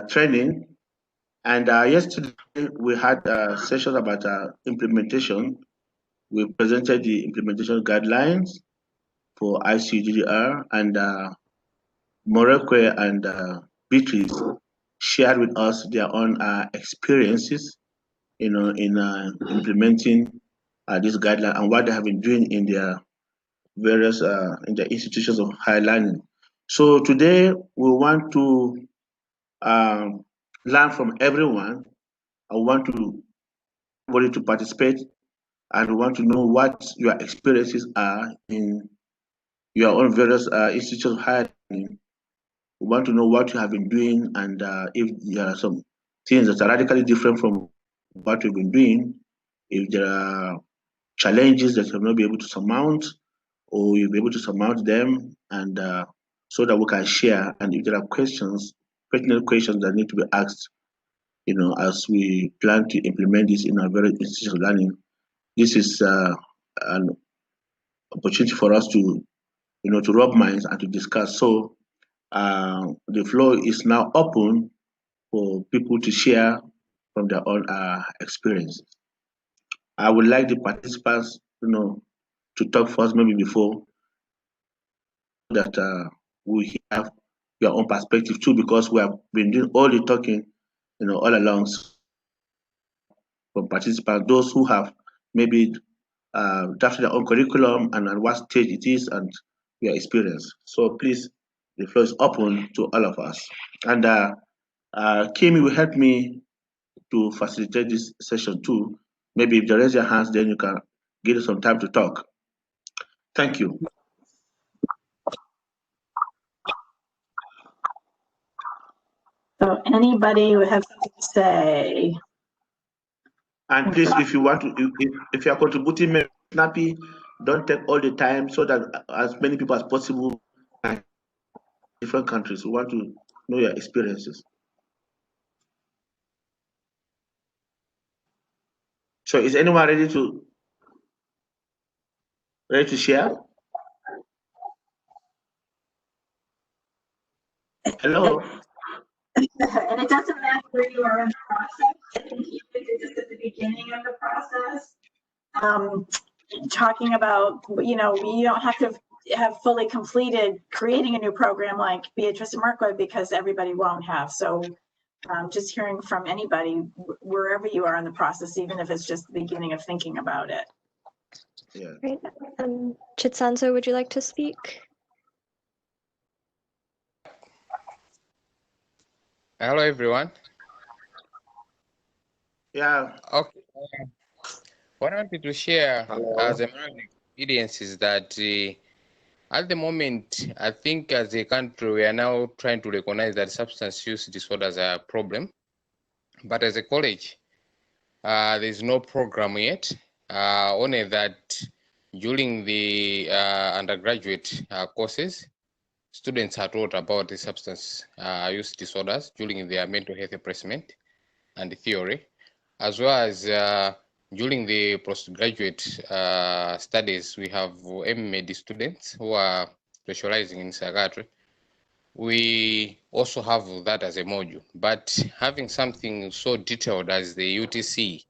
training. And yesterday we had a session about implementation. We presented the implementation guidelines for ICGDR, and Morocco and Beatrice shared with us their own experiences, in implementing this guideline and what they have been doing in their various in the institutions of higher learning. So today we want to learn from everyone. I want to everybody to participate, and we want to know what your experiences are in your own various institutions of higher learning. We want to know what you have been doing, and if there are some things that are radically different from what we've been doing, if there are challenges that you have not been able to surmount, or you'll be able to surmount them, and so that we can share. And if there are pertinent questions that need to be asked, as we plan to implement this in our various institutions of learning, this is an opportunity for us to, to rub minds and to discuss. So the floor is now open for people to share from their own experiences. I would like the participants, to talk first, maybe before that we have your own perspective too, because we have been doing all the talking, all along from participants, those who have maybe drafted their own curriculum and at what stage it is and your experience. So please, the floor is open to all of us. And Kimi will help me to facilitate this session too. Maybe if you raise your hands, then you can give us some time to talk. Thank you. So anybody who has something to say? And please, if you want to, if you are contributing, maybe snappy, don't take all the time, so that as many people as possible in different countries. We want to know your experiences. So is anyone ready to share? Hello. And it doesn't matter where you are in the process. I think even if you're just at the beginning of the process, talking about, you don't have to have fully completed creating a new program like Beatrice and Marco, because everybody won't have. So just hearing from anybody, wherever you are in the process, even if it's just the beginning of thinking about it. Yeah. Great. Chitsanzo, would you like to speak? Hello, everyone. Yeah. Okay. What I wanted to share as a experience is that at the moment, I think as a country, we are now trying to recognize that substance use disorders are a problem. But as a college, there's no program yet. Only that during the undergraduate courses, students are taught about the substance use disorders during their mental health placement and theory, as well as during the postgraduate studies. We have MMed students who are specializing in psychiatry. We also have that as a module, but having something so detailed as the UTC,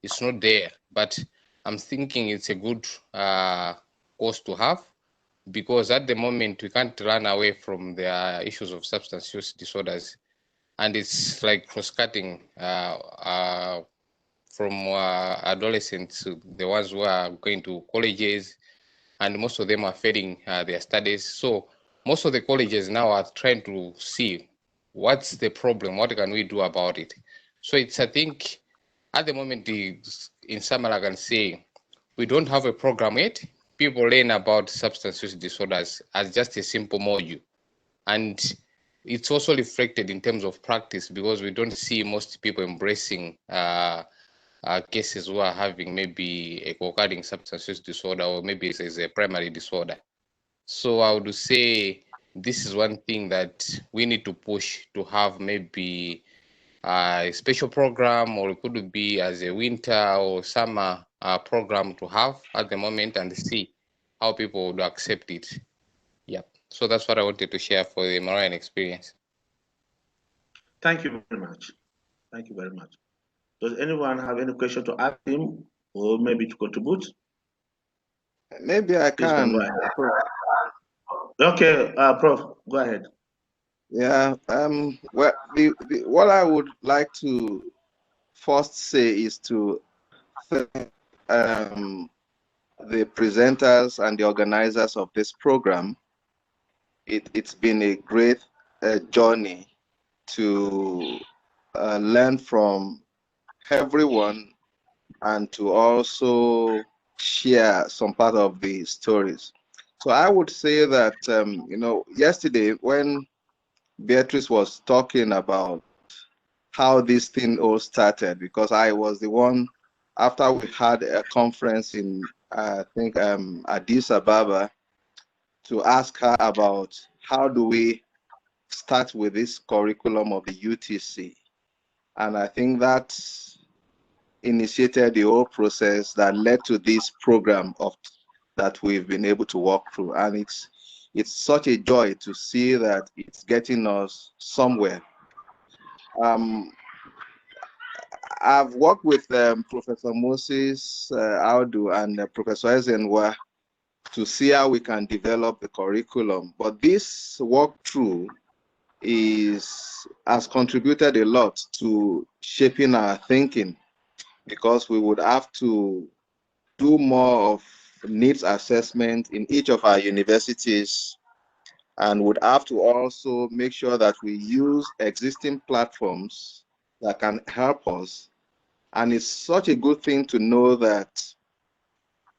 it's not there. But I'm thinking it's a good course to have, because at the moment we can't run away from the issues of substance use disorders, and it's like cross-cutting from adolescents, the ones who are going to colleges, and most of them are failing their studies. So most of the colleges now are trying to see what's the problem, what can we do about it. So it's, I think, at the moment, in summary, I can say we don't have a program yet. People learn about substance use disorders as just a simple module. And it's also reflected in terms of practice, because we don't see most people embracing cases who are having maybe a co-occurring substance use disorder, or maybe it's a primary disorder. So I would say this is one thing that we need to push to have, maybe a special program, or it could be as a winter or summer program to have at the moment, and see how people would accept it. Yeah, so that's what I wanted to share for the Marian experience. Thank you very much. Thank you very much. Does anyone have any question to ask him or maybe to contribute? Maybe I Please can go can. ahead. Okay, Prof, go ahead. Yeah. Well, what I would like to first say is to thank the presenters and the organizers of this program. It's been a great journey to learn from everyone and to also share some part of the stories. So I would say that, yesterday when Beatrice was talking about how this thing all started, because I was the one, after we had a conference in, I think, Addis Ababa, to ask her about how do we start with this curriculum of the UTC. And I think that initiated the whole process that led to this program that we've been able to walk through. And it's such a joy to see that it's getting us somewhere. I've worked with Professor Moses Audu and Professor Ezenwa to see how we can develop the curriculum. But this walkthrough has contributed a lot to shaping our thinking, because we would have to do more of needs assessment in each of our universities, and would have to also make sure that we use existing platforms that can help us. And it's such a good thing to know that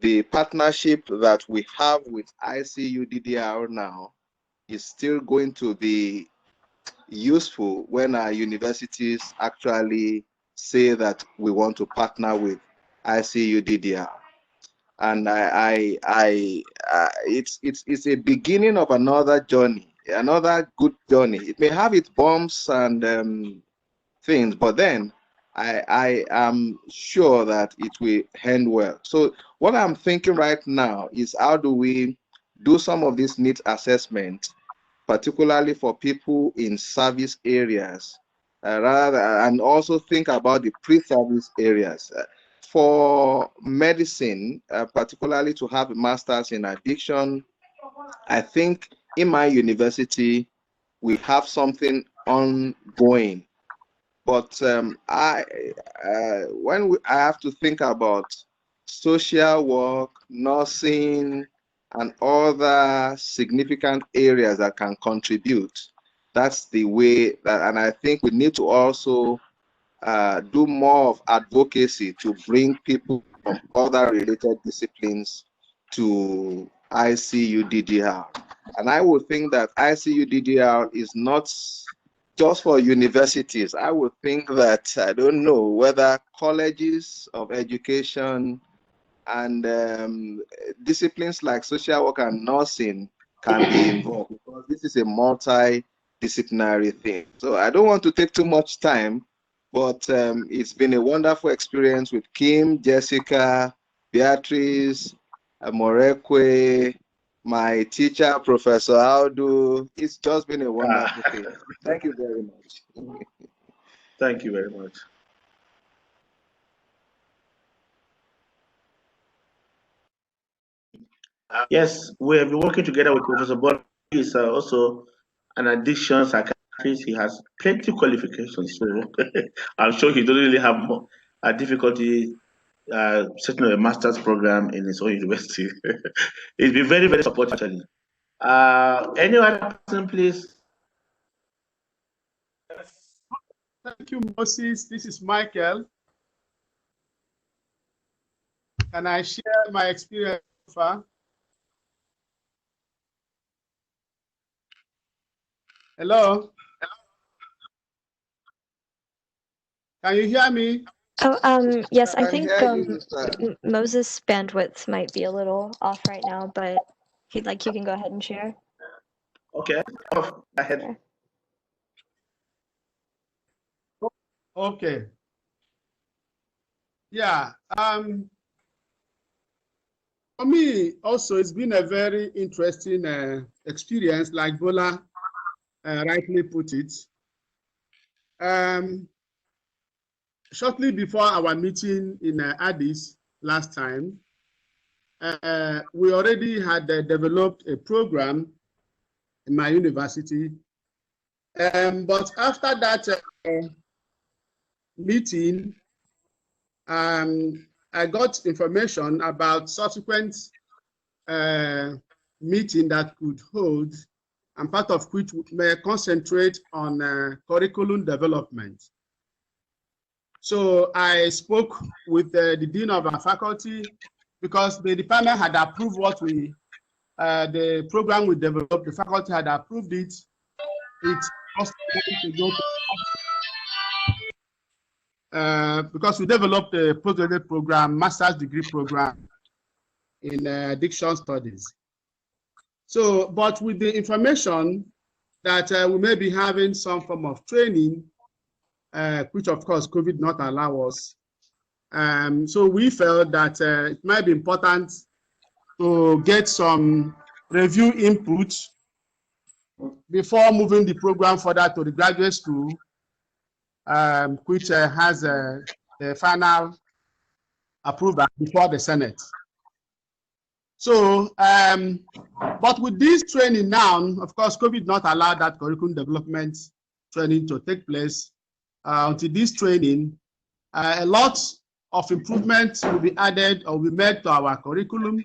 the partnership that we have with ICU DDR now is still going to be useful when our universities actually say that we want to partner with ICU DDR. And it's a beginning of another journey, another good journey. It may have its bumps and things, but then I am sure that it will end well. So what I'm thinking right now is, how do we do some of this needs assessment, particularly for people in service areas, and also think about the pre-service areas. For medicine, particularly to have a master's in addiction, I think in my university, we have something ongoing. But I have to think about social work, nursing, and other significant areas that can contribute. That's the way that, and I think we need to also do more of advocacy to bring people from other related disciplines to ICU DDR. And I would think that ICU DDR is not just for universities. I would think that, I don't know, whether colleges of education and disciplines like social work and nursing can be involved, because this is a multidisciplinary thing. So I don't want to take too much time, but it's been a wonderful experience with Kim, Jessica, Beatrice, Morekwe, my teacher, Professor Audu. It's just been a wonderful thing. Thank you very much. Thank you very much. Yes, we have been working together with Professor Bob. He is also an addiction psychiatrist. He has plenty of qualifications, so I'm sure he doesn't really have a difficulty setting up a master's program in his own university. He's been very, very supportive, actually. Any other person, please? Thank you, Moses. This is Michael. Can I share my experience so far? Hello? Can you hear me? Oh, yes, I think you, Moses' bandwidth might be a little off right now, but if you'd like, you can go ahead and share. Okay, go ahead. Okay. Yeah. For me, also, it's been a very interesting experience, like Bola rightly put it. shortly before our meeting in Addis last time, we already had developed a program in my university. But after that meeting, I got information about subsequent meeting that could hold, and part of which may concentrate on curriculum development. So I spoke with the dean of our faculty, because the department had approved what we, the program we developed, the faculty had approved it. It's to go to, because we developed a postgraduate program, master's degree program in addiction studies. So, but with the information that we may be having some form of training, which of course COVID not allow us. So we felt that it might be important to get some review input before moving the program further to the graduate school, which has the final approval before the Senate. So, but with this training now, of course, COVID not allowed that curriculum development training to take place. Until this training, a lot of improvements will be added or will be made to our curriculum.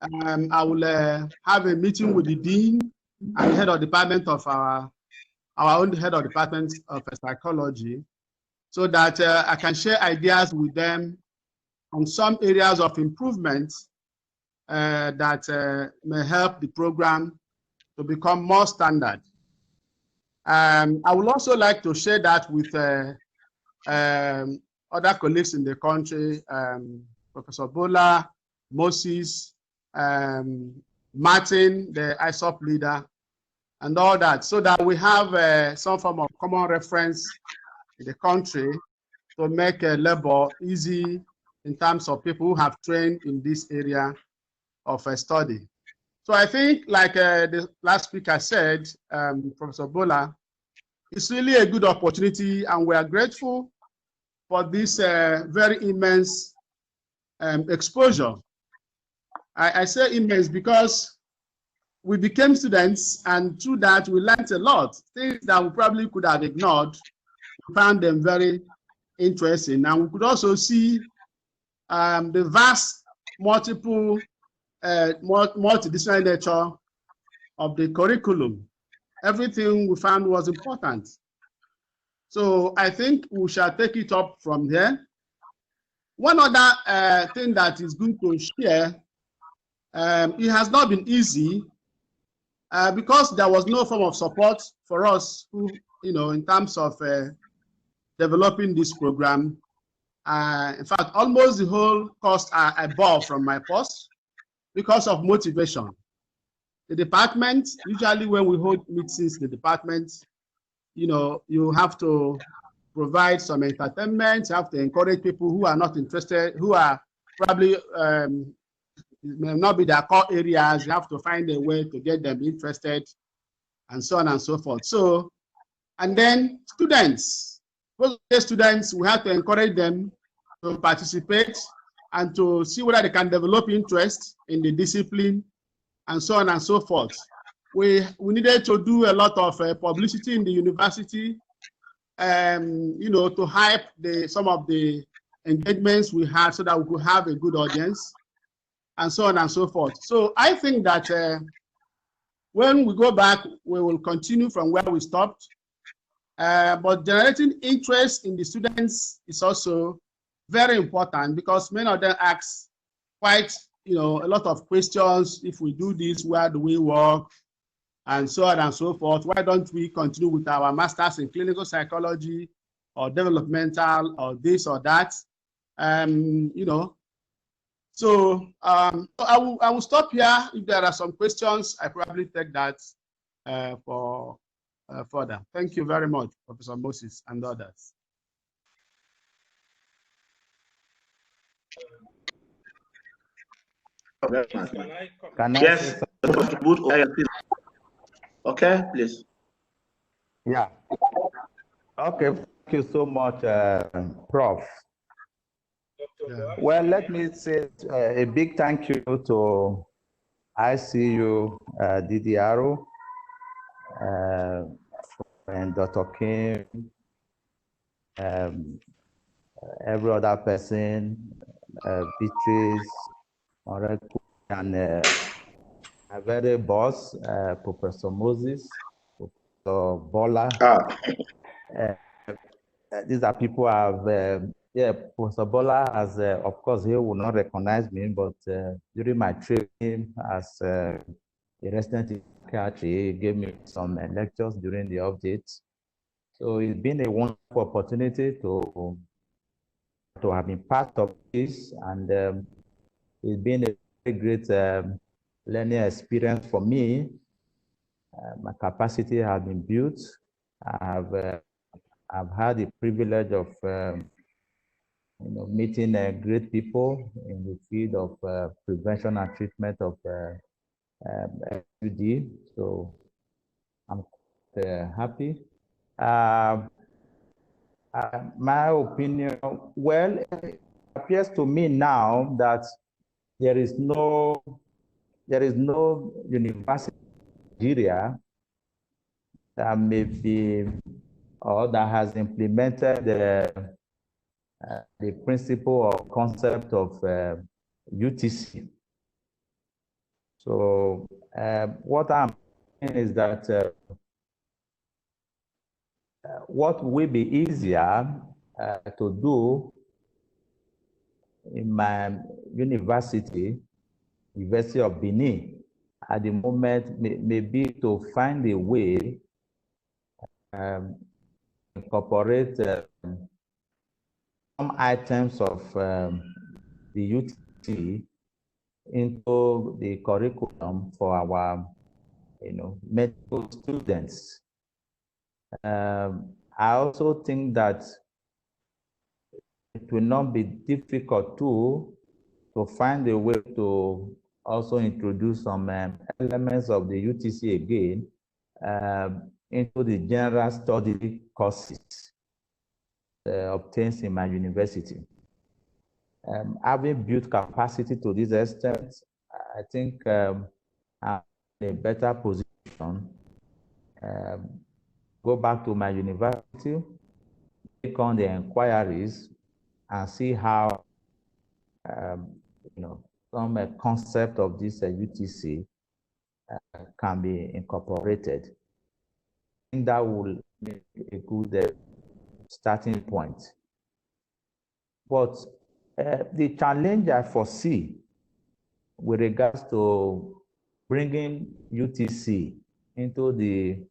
I will have a meeting with the dean and the head of department of our own head of department of psychology, so that I can share ideas with them on some areas of improvement that may help the program to become more standard. I would also like to share that with other colleagues in the country, Professor Bola, Moses, Martin, the ISOP leader, and all that, so that we have some form of common reference in the country to make labor easy in terms of people who have trained in this area of study. So I think, like the last speaker said, Professor Bola, it's really a good opportunity, and we are grateful for this very immense exposure. I say immense because we became students, and through that we learned a lot. Things that we probably could have ignored, we found them very interesting. And we could also see the vast multiple multidisciplinary nature of the curriculum. Everything we found was important. So I think we shall take it up from there. One other thing that is good to share, it has not been easy because there was no form of support for us who, in terms of developing this program. In fact, almost the whole cost I bore from my purse because of motivation. The department, usually when we hold meetings, the department, you have to provide some entertainment, you have to encourage people who are not interested, who are probably may not be their core areas. You have to find a way to get them interested, and so on and so forth. So, and then students, we have to encourage them to participate and to see whether they can develop interest in the discipline, and so on and so forth. We needed to do a lot of publicity in the university, to hype some of the engagements we had so that we could have a good audience, and so on and so forth. So I think that when we go back, we will continue from where we stopped. But generating interest in the students is also very important, because many of them ask quite, a lot of questions. If we do this, where do we work? And so on and so forth. Why don't we continue with our masters in clinical psychology or developmental or this or that? So I will stop here. If there are some questions, I probably take that for further. Thank you very much, Professor Moses and others. Can I Yes, okay, please. Yeah. Okay, thank you so much, Prof. Yeah. Well, let me say a big thank you to ICU DDRO and Dr. Kim, um, every other person, Beatrice, Oreku, and my very boss, Professor Moses, Professor Bola. These are people I have, yeah, Professor Bola has, of course, he will not recognize me, but during my training as a resident in psychiatry, he gave me some lectures during the updates. So it's been a wonderful opportunity to have been part of this, and it's been a very great learning experience for me. My capacity has been built. I've had the privilege of meeting great people in the field of prevention and treatment of SUD. So I'm happy. My opinion, well, it appears to me now that there is no university in Nigeria that may be or that has implemented the principle or concept of UTC. So what I'm saying is that what will be easier to do in my university of Benin, at the moment may be to find a way incorporate some items of the UTC into the curriculum for our, medical students. I also think that it will not be difficult to find a way to also introduce some elements of the UTC again into the general study courses obtained in my university. Having built capacity to this extent, I think I'm in a better position. Go back to my university, take on the inquiries, and see how some concept of this UTC can be incorporated. I think that will make a good starting point. But the challenge I foresee with regards to bringing UTC into the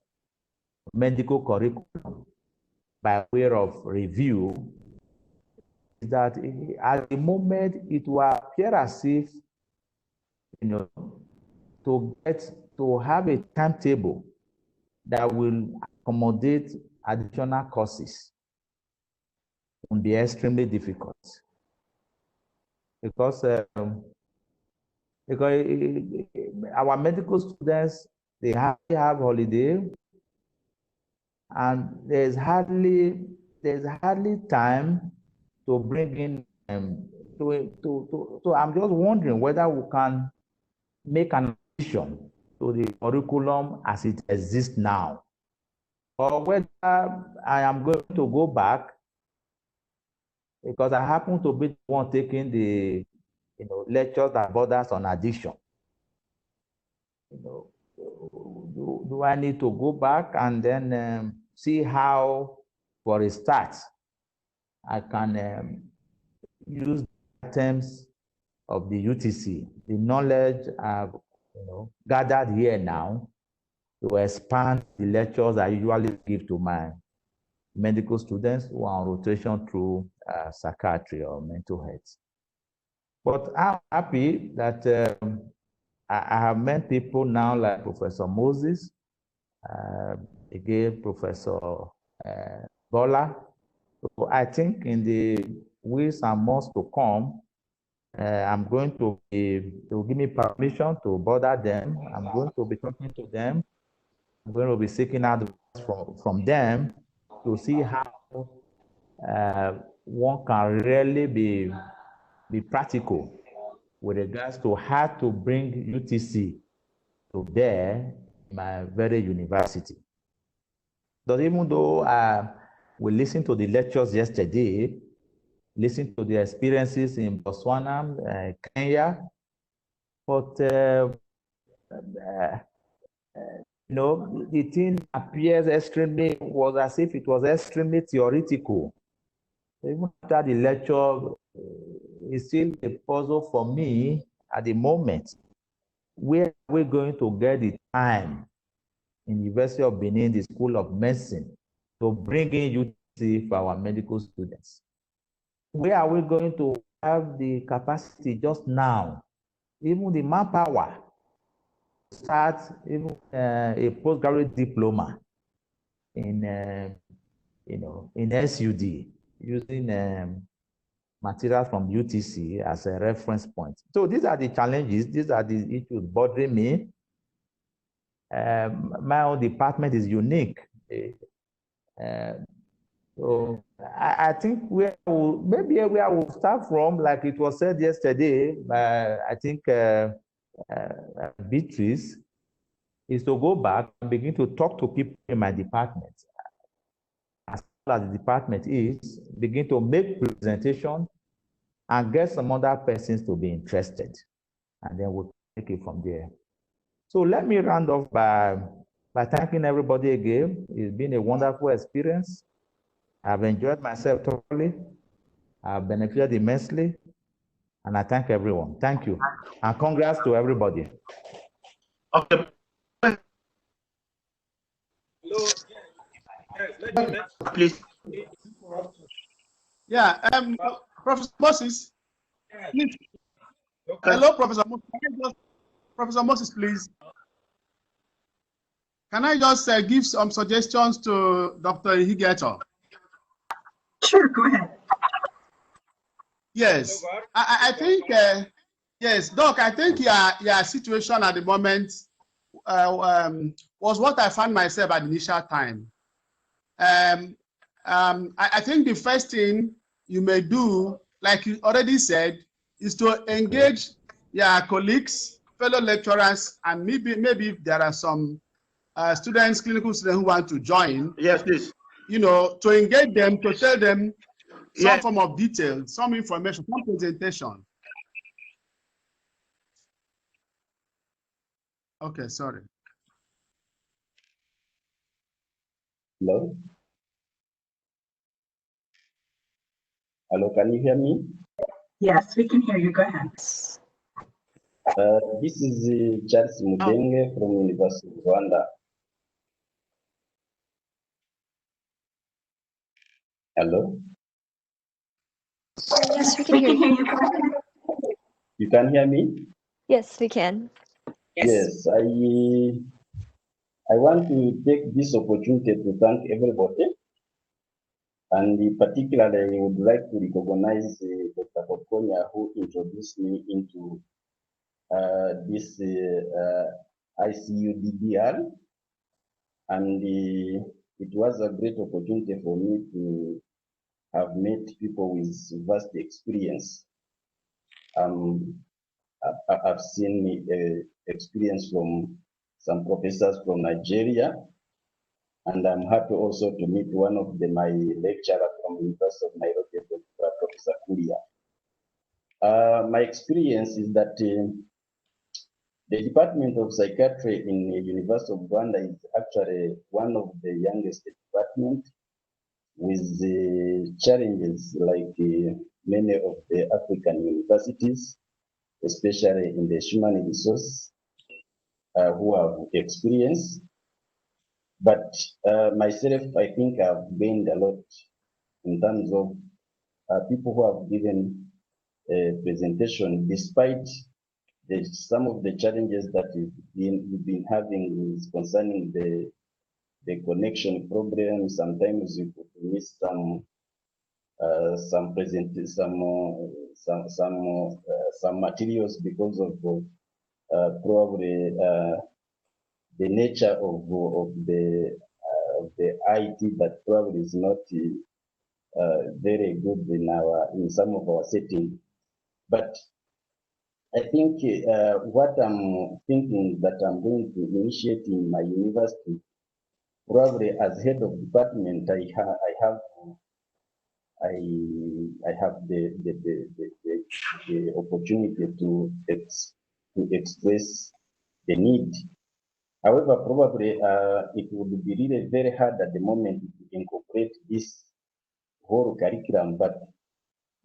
medical curriculum by way of review is that at the moment it will appear as if, to have a timetable that will accommodate additional courses will be extremely difficult because our medical students, they have holiday, and there's hardly time to bring in so I'm just wondering whether we can make an addition to the curriculum as it exists now, or whether I am going to go back, because I happen to be the one taking the lectures that borders on addiction. Do I need to go back and then see how, for a start, I can use items of the UTC, the knowledge I've gathered here now, to expand the lectures I usually give to my medical students who are on rotation through psychiatry or mental health. But I'm happy that I have met people now like Professor Moses, again, Professor Bola. So I think in the weeks and months to come, I'm going to give me permission to bother them. I'm going to be talking to them. I'm going to be seeking advice from them to see how one can really be practical with regards to how to bring UTC to bear in my very university. But even though we listened to the lectures yesterday, listened to the experiences in Botswana, Kenya, but you know, the thing appears was as if it was extremely theoretical. Even after the lecture, it's still a puzzle for me at the moment. Where are we going to get the time in the University of Benin, the School of Medicine, to bring in UTC for our medical students? Where are we going to have the capacity just now, even the manpower, to start even a postgraduate diploma in, in SUD using material from UTC as a reference point? So these are the challenges. These are the issues bothering me. My own department is unique. So I think maybe where I will start from, like it was said yesterday by, I think, Beatrice, is to go back and begin to talk to people in my department. As far as the department is, begin to make presentation and get some other persons to be interested. And then we'll take it from there. So let me round off by thanking everybody again. It's been a wonderful experience. I've enjoyed myself thoroughly. I've benefited immensely. And I thank everyone. Thank you. And congrats to everybody. Okay. Please. Yeah, Professor Moses, please. Hello, Professor Moses. Professor Moses, please. Can I just give some suggestions to Dr. Higeto? Sure, go ahead. Yes, I think, yes, Doc, I think your situation at the moment was what I found myself at the initial time. I think the first thing you may do, like you already said, is to engage your colleagues, fellow lecturers, and maybe if there are some students, clinical students who want to join. Yes, please. You know, to engage them, to tell them some Yes. form of detail, some information, some presentation. Okay, sorry. Hello? Hello, can you hear me? Yes, we can hear you. Go ahead. This is Charles Mudenge from University of Rwanda. Hello? Yes, we can hear you. You can hear me? Yes, we can. Yes, I want to take this opportunity to thank everybody, and particularly I would like to recognize Dr. Kokonya, who introduced me into this ICU-DDR, and it was a great opportunity for me to have met people with vast experience. I've seen experience from some professors from Nigeria, and I'm happy also to meet one of my lecturers from University of Nairobi, Professor Kuria. My experience is that the Department of Psychiatry in the University of Rwanda is actually one of the youngest departments, with the challenges like many of the African universities, especially in the human resource, who have experience. But myself, I think I've gained a lot in terms of people who have given a presentation, despite some of the challenges that we've been having is concerning the connection problem. Sometimes you could miss some materials because of probably the nature of the the IT that probably is not very good in some of our settings. But I think what I'm thinking that I'm going to initiate in my university, probably as head of department, I have the opportunity to express the need. However, probably it would be really very hard at the moment to incorporate this whole curriculum. But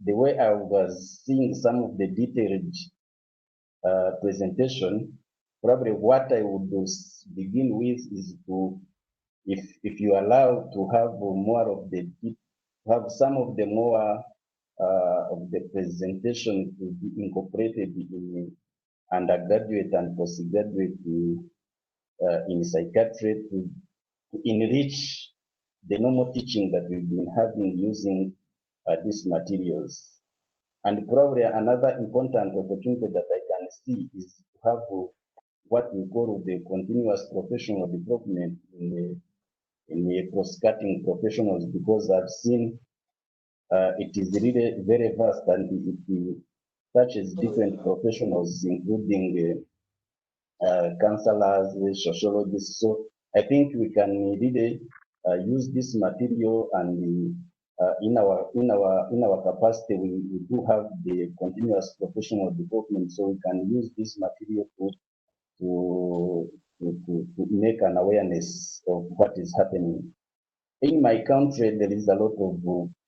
the way I was seeing some of the detailed presentation, probably what I would begin with is to, if you allow to have more of the, have some of the more of the presentation to be incorporated in undergraduate and postgraduate in psychiatry to enrich the normal teaching that we've been having using these materials. And probably another important opportunity that I can see is to have what we call the continuous professional development in the cross-cutting professionals, because I've seen it is really very vast and it touches different professionals, including counselors, sociologists. So I think we can really use this material, and in our capacity, we do have the continuous professional development, so we can use this material to make an awareness of what is happening. In my country, there is a lot of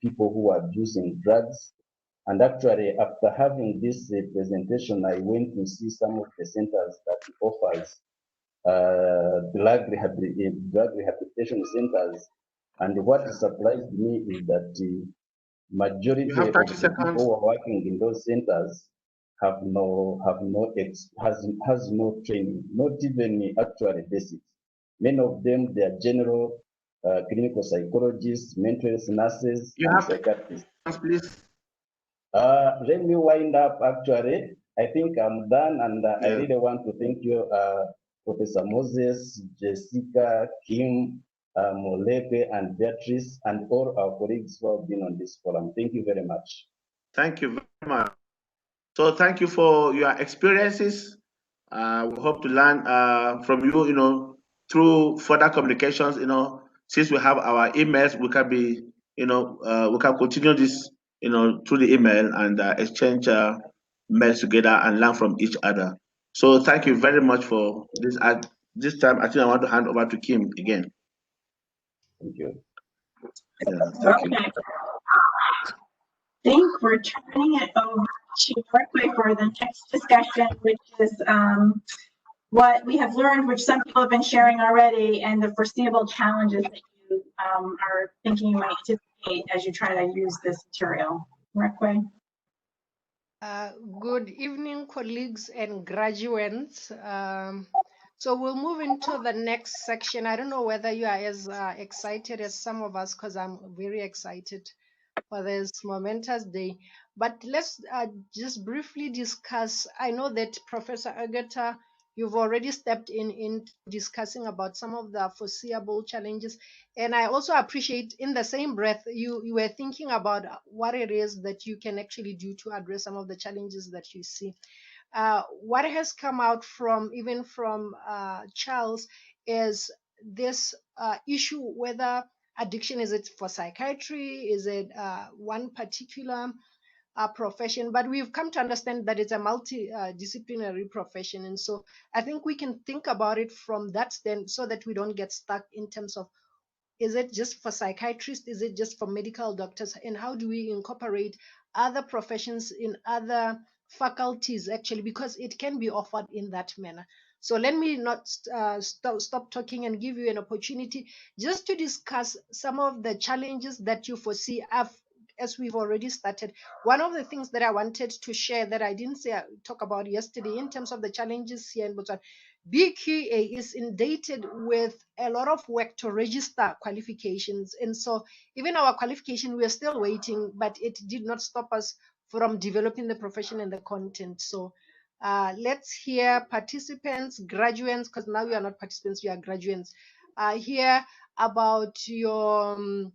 people who are using drugs. And actually, after having this presentation, I went to see some of the centers that offers drug rehabilitation centers. And what surprised me is that the majority of the people who are working in those centers have no training, not even actually basics. Many of them, they are general clinical psychologists, mental health nurses, and psychiatrists. Please. Let me wind up. Actually, I think I'm done, and I really want to thank you, Professor Moses, Jessica, Kim, Molepe, and Beatrice, and all our colleagues who have been on this forum. Thank you very much. Thank you very much. So thank you for your experiences. We hope to learn from you, through further communications, since we have our emails, we can be, we can continue this, through the email and exchange mails together and learn from each other. So thank you very much for this. At this time, I think I want to hand over to Kim again. Thank you. Yeah, thank you. I think we're turning it over to Markway for the next discussion, which is what we have learned, which some people have been sharing already, and the foreseeable challenges that you are thinking you might anticipate as you try to use this material. Markway. Good evening, colleagues and graduates. So we'll move into the next section. I don't know whether you are as excited as some of us, because I'm very excited for this momentous day. But let's just briefly discuss. I know that Professor Agata, you've already stepped in discussing about some of the foreseeable challenges. And I also appreciate, in the same breath, you were thinking about what it is that you can actually do to address some of the challenges that you see. What has come out from Charles is this issue whether addiction, is it for psychiatry, is it one particular profession, but we've come to understand that it's a multidisciplinary profession. And so I think we can think about it from that stand, so that we don't get stuck in terms of, is it just for psychiatrists, is it just for medical doctors, and how do we incorporate other professions in other faculties, actually, because it can be offered in that manner. So let me not stop talking and give you an opportunity just to discuss some of the challenges that you foresee as we've already started. One of the things that I wanted to share that I didn't talk about yesterday in terms of the challenges here in Botswana, BQA is inundated with a lot of work to register qualifications. And so even our qualification, we are still waiting, but it did not stop us from developing the profession and the content. So let's hear participants, graduates, because now we are not participants, we are graduates. Here about your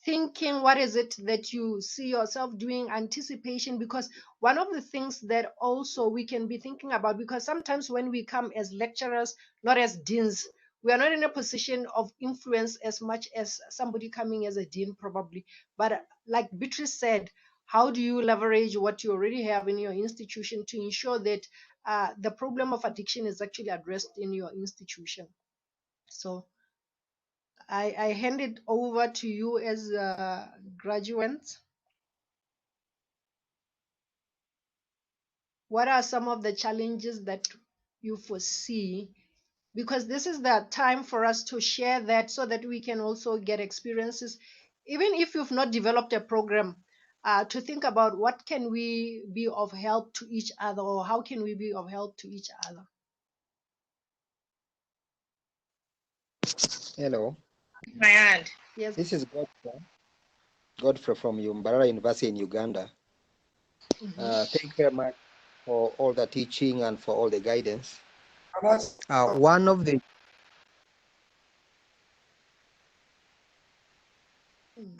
thinking. What is it that you see yourself doing? Anticipation, because one of the things that also we can be thinking about, because sometimes when we come as lecturers, not as deans, we are not in a position of influence as much as somebody coming as a dean probably. But like Beatrice said, how do you leverage what you already have in your institution to ensure that the problem of addiction is actually addressed in your institution? So I hand it over to you as graduates. What are some of the challenges that you foresee? Because this is the time for us to share that so that we can also get experiences, even if you've not developed a program, to think about what can we be of help to each other, or how can we be of help to each other. Hello. My aunt. Yes. This is Godfrey from Mbarara University in Uganda. Thank you very much for all the teaching and for all the guidance. One of the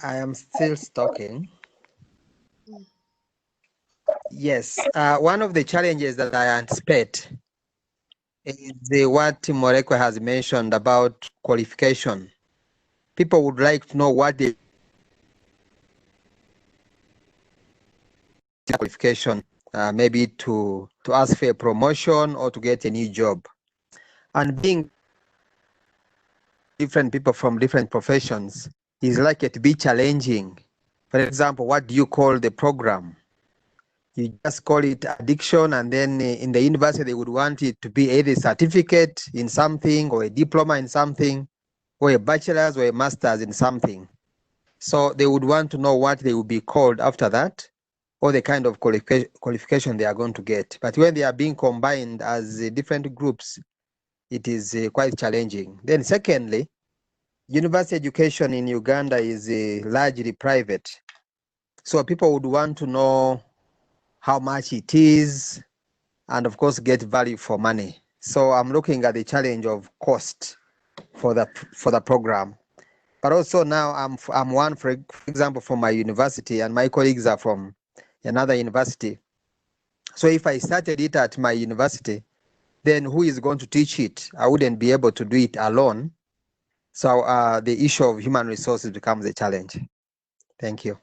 I am still talking. Yes, one of the challenges that I anticipate is what Morekwe has mentioned about qualification. People would like to know what the qualification, maybe to ask for a promotion or to get a new job. And being different people from different professions is likely to be challenging. For example, what do you call the program? You just call it addiction, and then in the university they would want it to be either a certificate in something or a diploma in something or a bachelor's or a master's in something. So they would want to know what they will be called after that, or the kind of qualification they are going to get. But when they are being combined as different groups, it is quite challenging. Then secondly, university education in Uganda is largely private. So people would want to know how much it is, and of course get value for money. So I'm looking at the challenge of cost for the program. But also now I'm one, for example, from my university, and my colleagues are from another university. So if I started it at my university, then who is going to teach it? I wouldn't be able to do it alone. So the issue of human resources becomes a challenge. Thank you.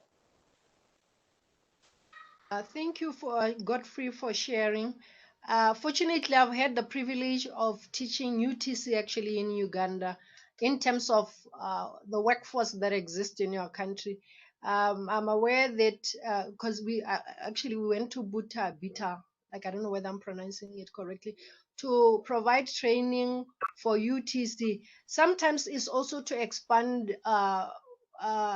Thank you for Godfrey for sharing. Fortunately, I've had the privilege of teaching UTC actually in Uganda in terms of the workforce that exists in your country. I'm aware that because we went to Bita, like I don't know whether I'm pronouncing it correctly, to provide training for UTC. Sometimes it's also to expand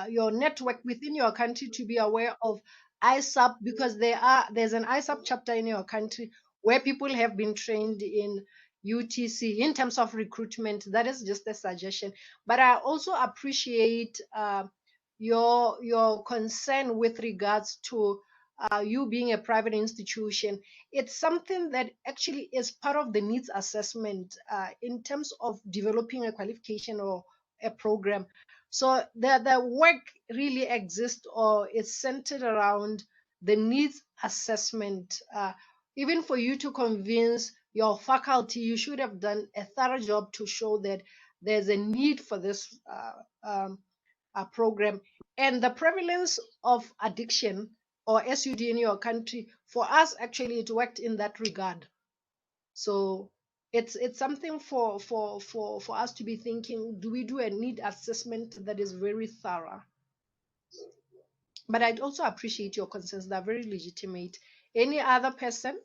your network within your country to be aware of ISAP, because there's an ISAP chapter in your country where people have been trained in UTC in terms of recruitment. That is just a suggestion. But I also appreciate your concern with regards to you being a private institution. It's something that actually is part of the needs assessment in terms of developing a qualification or a program. So the work really exists or is centered around the needs assessment. Even for you to convince your faculty, you should have done a thorough job to show that there's a need for this program. And the prevalence of addiction or SUD in your country, for us, actually, it worked in that regard. So it's something for us to be thinking, do we do a need assessment that is very thorough? But I'd also appreciate your concerns. They're very legitimate. Any other person?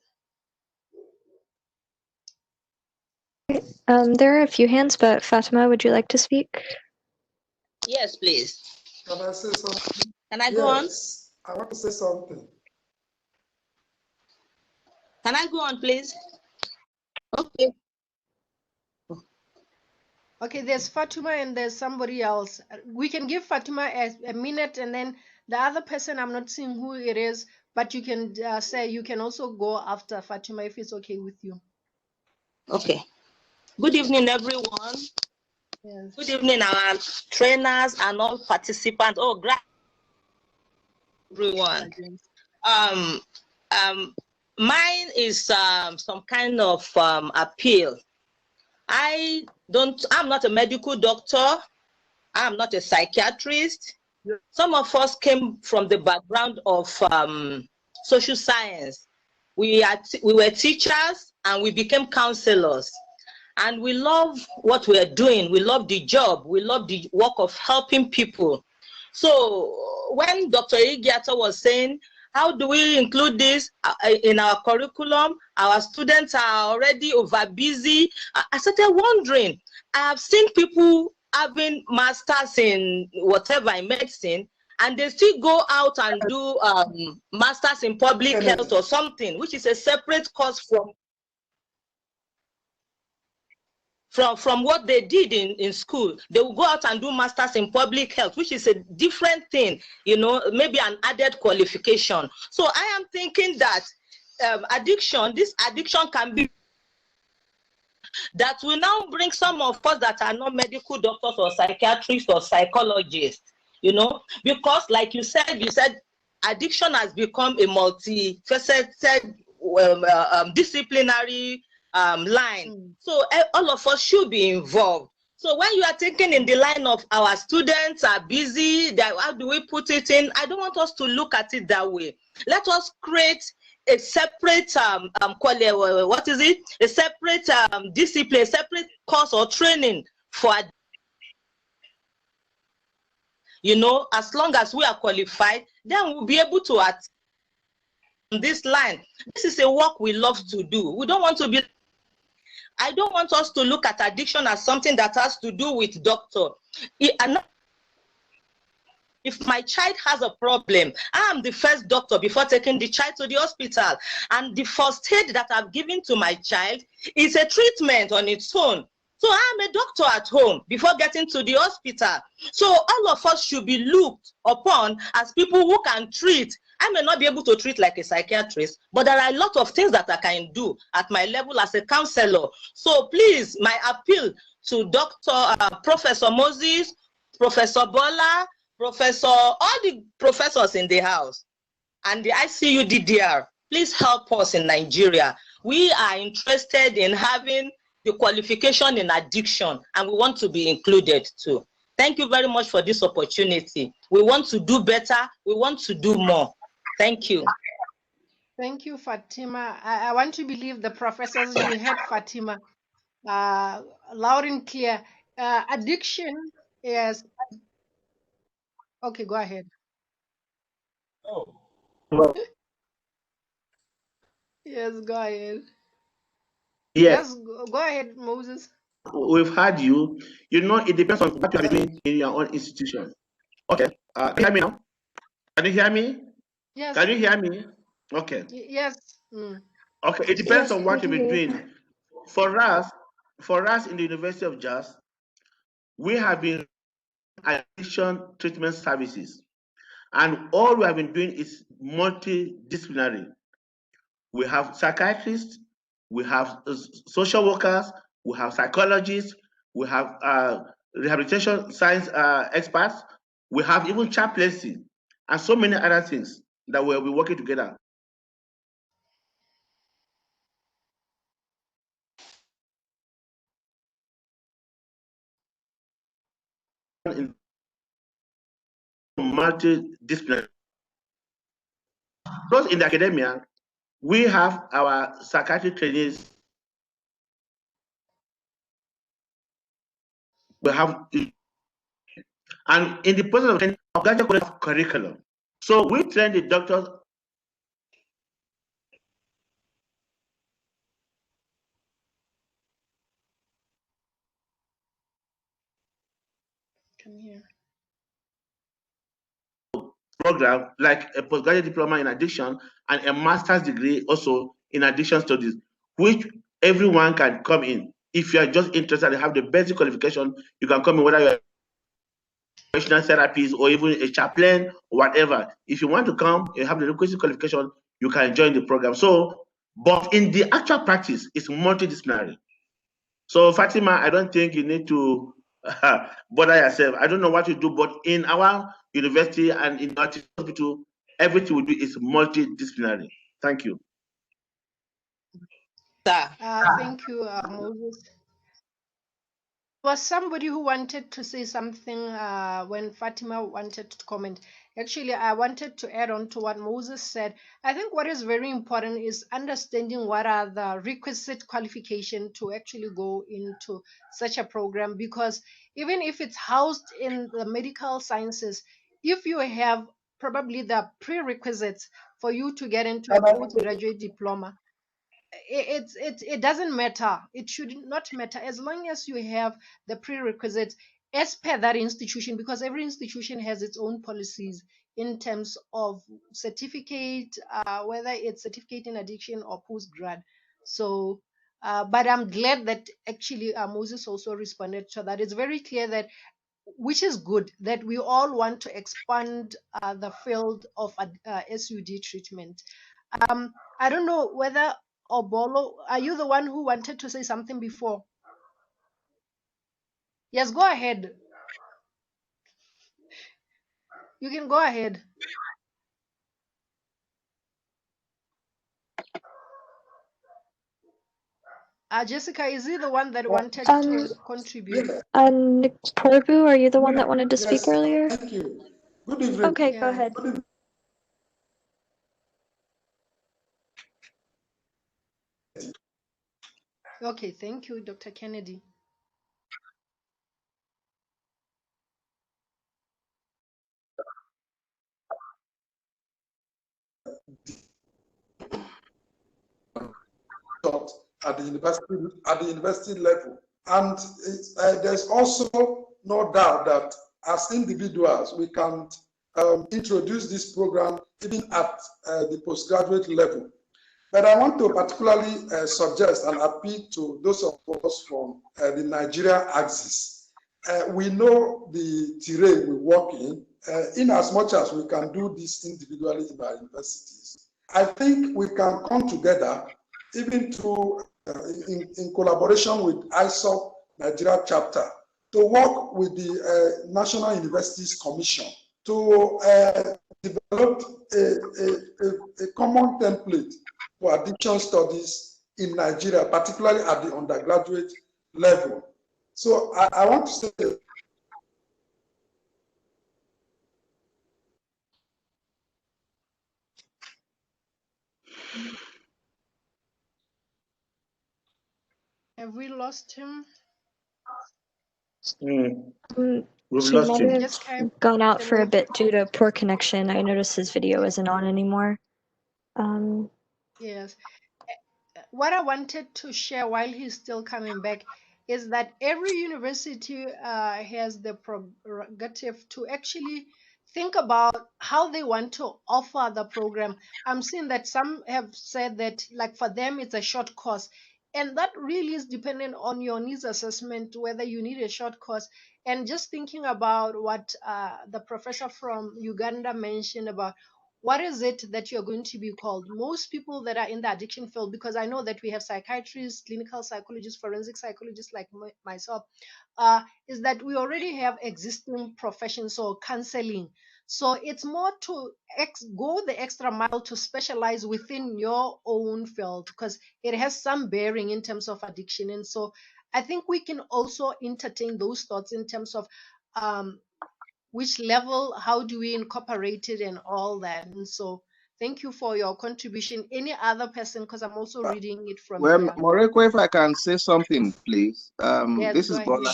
There are a few hands, but Fatima, would you like to speak? Yes, please. Can I say something? Can I go on? Yes, I want to say something. Can I go on, please? Okay. Okay, there's Fatima and there's somebody else. We can give Fatima a minute, and then the other person, I'm not seeing who it is, but you can say you can also go after Fatima if it's okay with you. Okay. Good evening, everyone. Yes. Good evening, our trainers and all participants. Oh, great, everyone. Mine is some kind of appeal. I'm not a medical doctor. I'm not a psychiatrist. Some of us came from the background of social science. We were teachers and we became counselors. And we love what we are doing. We love the job. We love the work of helping people. So when Dr. Igiata was saying, how do we include this in our curriculum? Our students are already over busy. I started wondering. I have seen people having masters in whatever, in medicine, and they still go out and do masters in public health or something, which is a separate course from what they did in school. They will go out and do masters in public health, which is a different thing, you know, maybe an added qualification. So I am thinking that this addiction can be that will now bring some of us that are not medical doctors or psychiatrists or psychologists, you know, because like you said addiction has become a multifaceted disciplinary line. So all of us should be involved. So when you are thinking in the line of our students are busy, how do we put it in? I don't want us to look at it that way. Let us create a separate a separate discipline, a separate course or training for, you know, as long as we are qualified, then we'll be able to at this line. This is a work we love to do. We don't want to be, I don't want us to look at addiction as something that has to do with doctor. If my child has a problem, I am the first doctor before taking the child to the hospital. And the first aid that I've given to my child is a treatment on its own. So I'm a doctor at home before getting to the hospital. So all of us should be looked upon as people who can treat. I may not be able to treat like a psychiatrist, but there are a lot of things that I can do at my level as a counselor. So please, my appeal to Professor Moses, Professor Bola, all the professors in the house, and the ICU DDR, please help us in Nigeria. We are interested in having the qualification in addiction, and we want to be included too. Thank you very much for this opportunity. We want to do better. We want to do more. Thank you. Thank you, Fatima. I want to believe the professors, you heard Fatima loud and clear. Addiction is... Okay, go ahead. Oh. Yes, go ahead. Yes, Go ahead, Moses. we've had you. You know, it depends on what you are doing in your own institution. Okay, can you hear me now? Can you hear me? Yes. Can you hear me? Okay. Yes. Mm. Okay, it depends on what you've been doing. For us in the University of Jazz, we have been addiction treatment services, and all we have been doing is multidisciplinary. We have psychiatrists, we have social workers, we have psychologists, we have rehabilitation science experts, we have even chaplaincy, and so many other things that we'll be working together. In multidisciplinary. Because in the academia, we have our psychiatric trainees. We have, and in the process of training, our graduate curriculum. So we train the doctors. Come here. Program like a postgraduate diploma in addiction and a master's degree also in addiction studies, which everyone can come in. If you are just interested and have the basic qualification, you can come in, whether you're a professional therapist or even a chaplain or whatever. If you want to come, you have the requisite qualification, you can join the program. So, but in the actual practice, it's multidisciplinary. So Fatima, I don't think you need to bother yourself. I don't know what you do, but in our university and in our hospital, everything we do is multidisciplinary. Thank you. Thank you, Moses. Was somebody who wanted to say something when Fatima wanted to comment. Actually, I wanted to add on to what Moses said. I think what is very important is understanding what are the requisite qualification to actually go into such a program, because even if it's housed in the medical sciences, if you have probably the prerequisites for you to get into a postgraduate diploma, it doesn't matter. It should not matter as long as you have the prerequisites as per that institution, because every institution has its own policies in terms of certificate, whether it's certificate in addiction or postgrad. So but I'm glad that actually Moses also responded to that. It's very clear that, which is good, that we all want to expand the field of SUD treatment. I don't know whether Obolo, are you the one who wanted to say something before? Yes, go ahead. You can go ahead. Jessica, is he the one that wanted to contribute? Prabhu, are you the one that wanted to speak Yes, earlier? thank you. Good evening. Okay, go ahead. Okay, thank you, Dr. Kennedy. Taught at the university level, and there's also no doubt that as individuals we can introduce this program even at the postgraduate level. But I want to particularly suggest and appeal to those of us from the Nigeria axis. We know the terrain we work in as much as we can do this individually in our universities. I think we can come together even through in collaboration with ISOP Nigeria chapter to work with the National Universities Commission to develop a common template for addiction studies in Nigeria, particularly at the undergraduate level. So I want to say Have we lost him? We've He lost might him. have gone out for a bit due to poor connection. I noticed his video isn't on anymore. Yes. What I wanted to share while he's still coming back is that every university has the prerogative to actually think about how they want to offer the program. I'm seeing that some have said that, like, for them it's a short course, and that really is dependent on your needs assessment whether you need a short course. And just thinking about what the professor from Uganda mentioned about what is it that you're going to be called. Most people that are in the addiction field, because I know that we have psychiatrists, clinical psychologists, forensic psychologists like myself, is that we already have existing professions or counseling. So it's more to go the extra mile to specialize within your own field, because it has some bearing in terms of addiction. And so I think we can also entertain those thoughts in terms of which level, how do we incorporate it, and all that. And so thank you for your contribution. Any other person, because I'm also reading it from Well, here. Moreko, if I can say something, please. Yes, This go is ahead. Bola.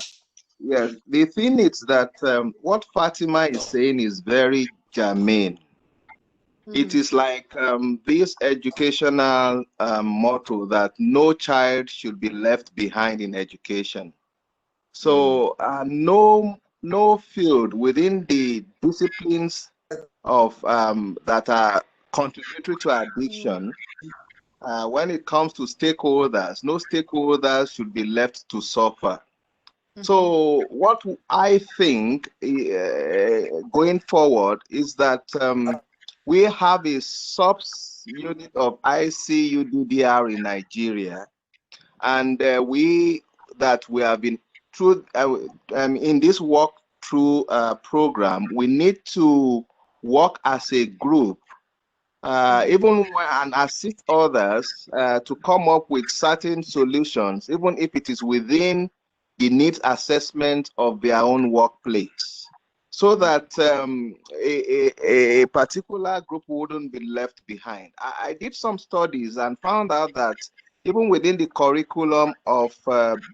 Yes, the thing is that what Fatima is saying is very germane. It is like this educational motto that no child should be left behind in education. So no field within the disciplines of that are contributory to addiction. When it comes to stakeholders, no stakeholders should be left to suffer. So what I think going forward is that we have a sub-unit of ICUDDR in Nigeria, and we have been through in this walkthrough program, we need to work as a group, and assist others to come up with certain solutions, even if it is within the needs assessment of their own workplace, so that a particular group wouldn't be left behind. I did some studies and found out that even within the curriculum of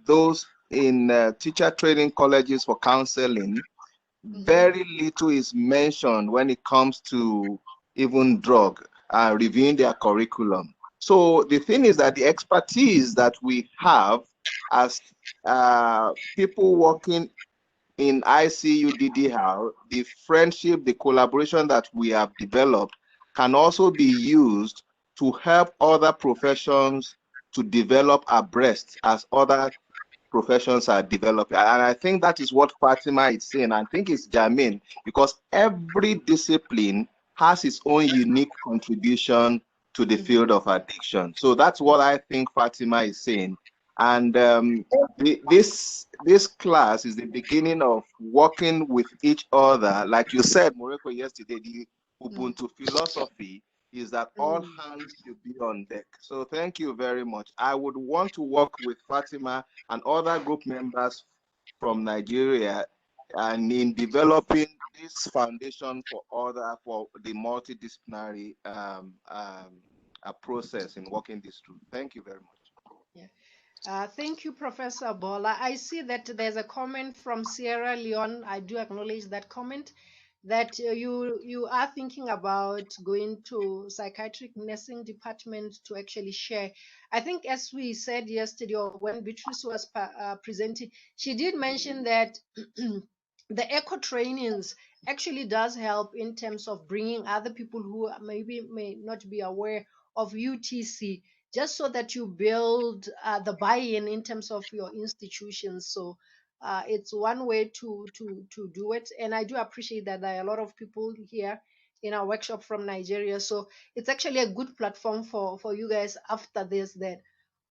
those in teacher training colleges for counseling, very little is mentioned when it comes to even drug, reviewing their curriculum. So the thing is that the expertise that we have as people working in ICU DDR, the friendship, the collaboration that we have developed can also be used to help other professions to develop abreast as other professions are developing. And I think that is what Fatima is saying. I think it's germane, because every discipline has its own unique contribution to the field of addiction. So that's what I think Fatima is saying. And this class is the beginning of working with each other. Like you said, Moreko, yesterday, the Ubuntu philosophy is that all hands should be on deck. So thank you very much. I would want to work with Fatima and other group members from Nigeria and in developing this foundation for the multidisciplinary process in working this through. Thank you very much. Yeah. Thank you, Professor Bola. I see that there's a comment from Sierra Leone. I do acknowledge that comment, that you are thinking about going to psychiatric nursing department to actually share. I think, as we said yesterday, or when Beatrice was presenting, she did mention that the echo trainings actually does help in terms of bringing other people who maybe may not be aware of UTC, just so that you build the buy-in in terms of your institutions. So it's one way to do it. And I do appreciate that there are a lot of people here in our workshop from Nigeria. So it's actually a good platform for you guys after this, that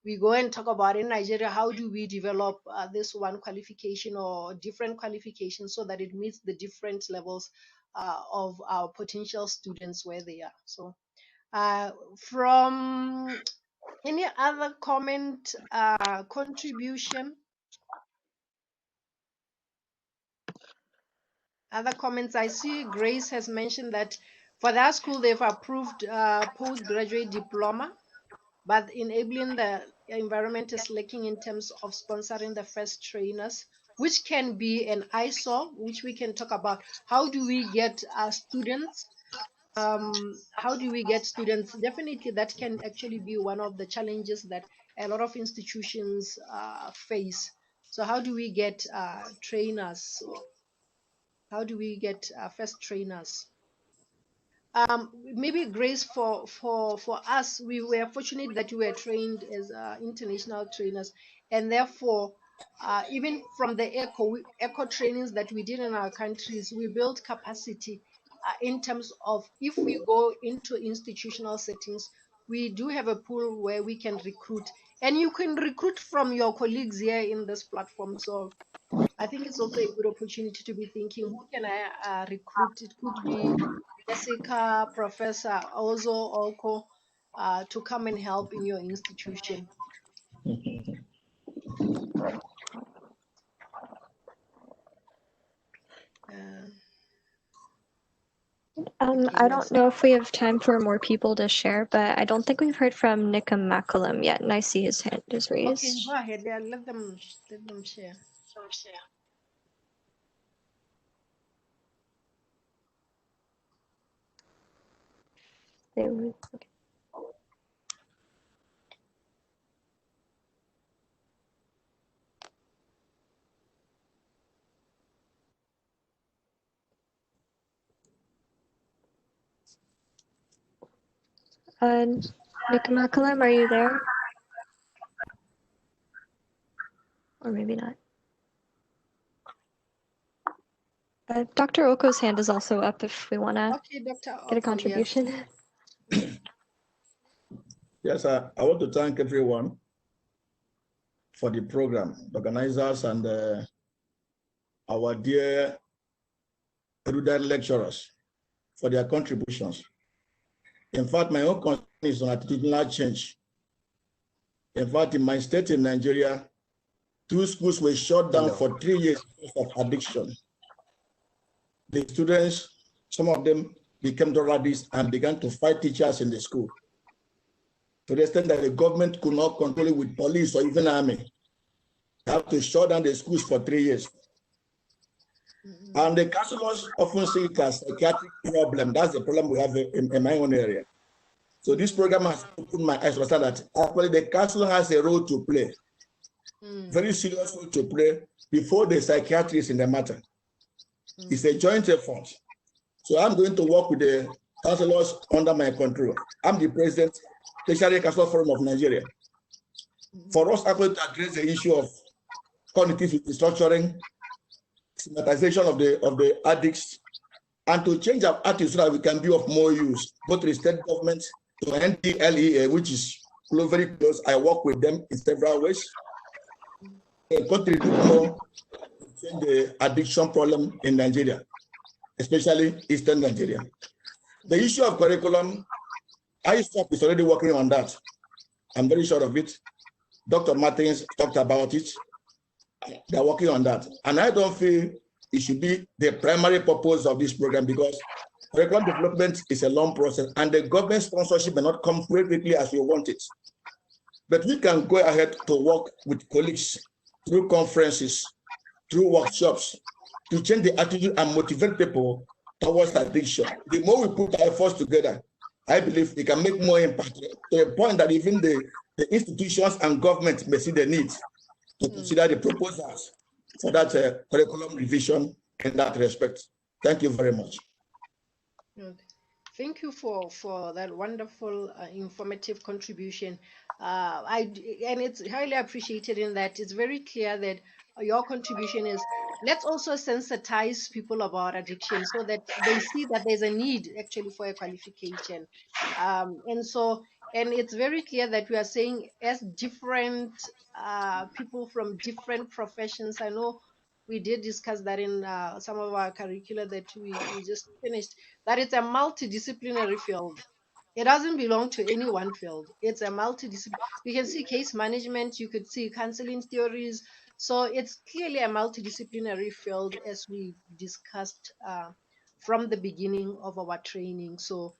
we go and talk about in Nigeria, how do we develop this one qualification or different qualifications so that it meets the different levels of our potential students where they are. So from any other comment, contribution? Other comments? I see Grace has mentioned that for that school, they've approved postgraduate diploma, but enabling the environment is lacking in terms of sponsoring the first trainers, which can be an eyesore, which we can talk about. How do we get students? How do we get students? Definitely, that can actually be one of the challenges that a lot of institutions face. So how do we get trainers? How do we get first trainers? Maybe Grace, for us, we were fortunate that we were trained as international trainers, and therefore even from the eco trainings that we did in our countries, we built capacity in terms of, if we go into institutional settings, we do have a pool where we can recruit, and you can recruit from your colleagues here in this platform. So I think it's also a good opportunity to be thinking, who can I recruit? It could be Jessica, Professor Ozo, Oko, to come and help in your institution. I don't know if we have time for more people to share, but I don't think we've heard from Nika McCallum yet, and I see his hand is raised. Okay, go ahead. Yeah, let them share. Okay. Nika McCallum, are you there? Or maybe not. Dr. Oko's hand is also up if we want to get a contribution. Yes, I want to thank everyone for the program, the organizers and our dear erudite lecturers for their contributions. In fact, my own concern is on attitudinal change. In fact, in my state in Nigeria, 2 schools were shut down for 3 years because of addiction. The students, some of them became drug addicts and began to fight teachers in the school, to the extent that the government could not control it with police or even army. They have to shut down the schools for 3 years. And the counselors often see it as a psychiatric problem. That's the problem we have in my own area. So this program has opened my eyes to understand that actually the counselor has a role to play, very serious role to play before the psychiatrist in the matter. It's a joint effort. So I'm going to work with the counselors under my control. I'm the president, Tertiary Counselor Forum of Nigeria. For us actually to address the issue of cognitive restructuring, stigmatization of the addicts, and to change our attitude so that we can be of more use, both to the state government, to NDLEA, which is very close. I work with them in several ways. And contribute more to change the addiction problem in Nigeria, especially Eastern Nigeria. The issue of curriculum, ISOP is already working on that. I'm very sure of it. Dr. Martins talked about it. They're working on that. And I don't feel it should be the primary purpose of this program, because curriculum development is a long process and the government sponsorship may not come quickly as we want it. But we can go ahead to work with colleagues through conferences, through workshops, to change the attitude and motivate people towards addiction. The more we put our efforts together, I believe we can make more impact, to a point that even the institutions and government may see the need to consider the proposals for that curriculum revision in that respect. Thank you very much. Thank you for that wonderful informative contribution. And it's highly appreciated in that it's very clear that your contribution is, let's also sensitize people about addiction so that they see that there's a need actually for a qualification. And it's very clear that we are saying, as different people from different professions, I know we did discuss that in some of our curricula that we just finished, that it's a multidisciplinary field. It doesn't belong to any one field. It's a multidisciplinary. We can see case management, you could see counseling theories. So it's clearly a multidisciplinary field, as we discussed from the beginning of our training. So,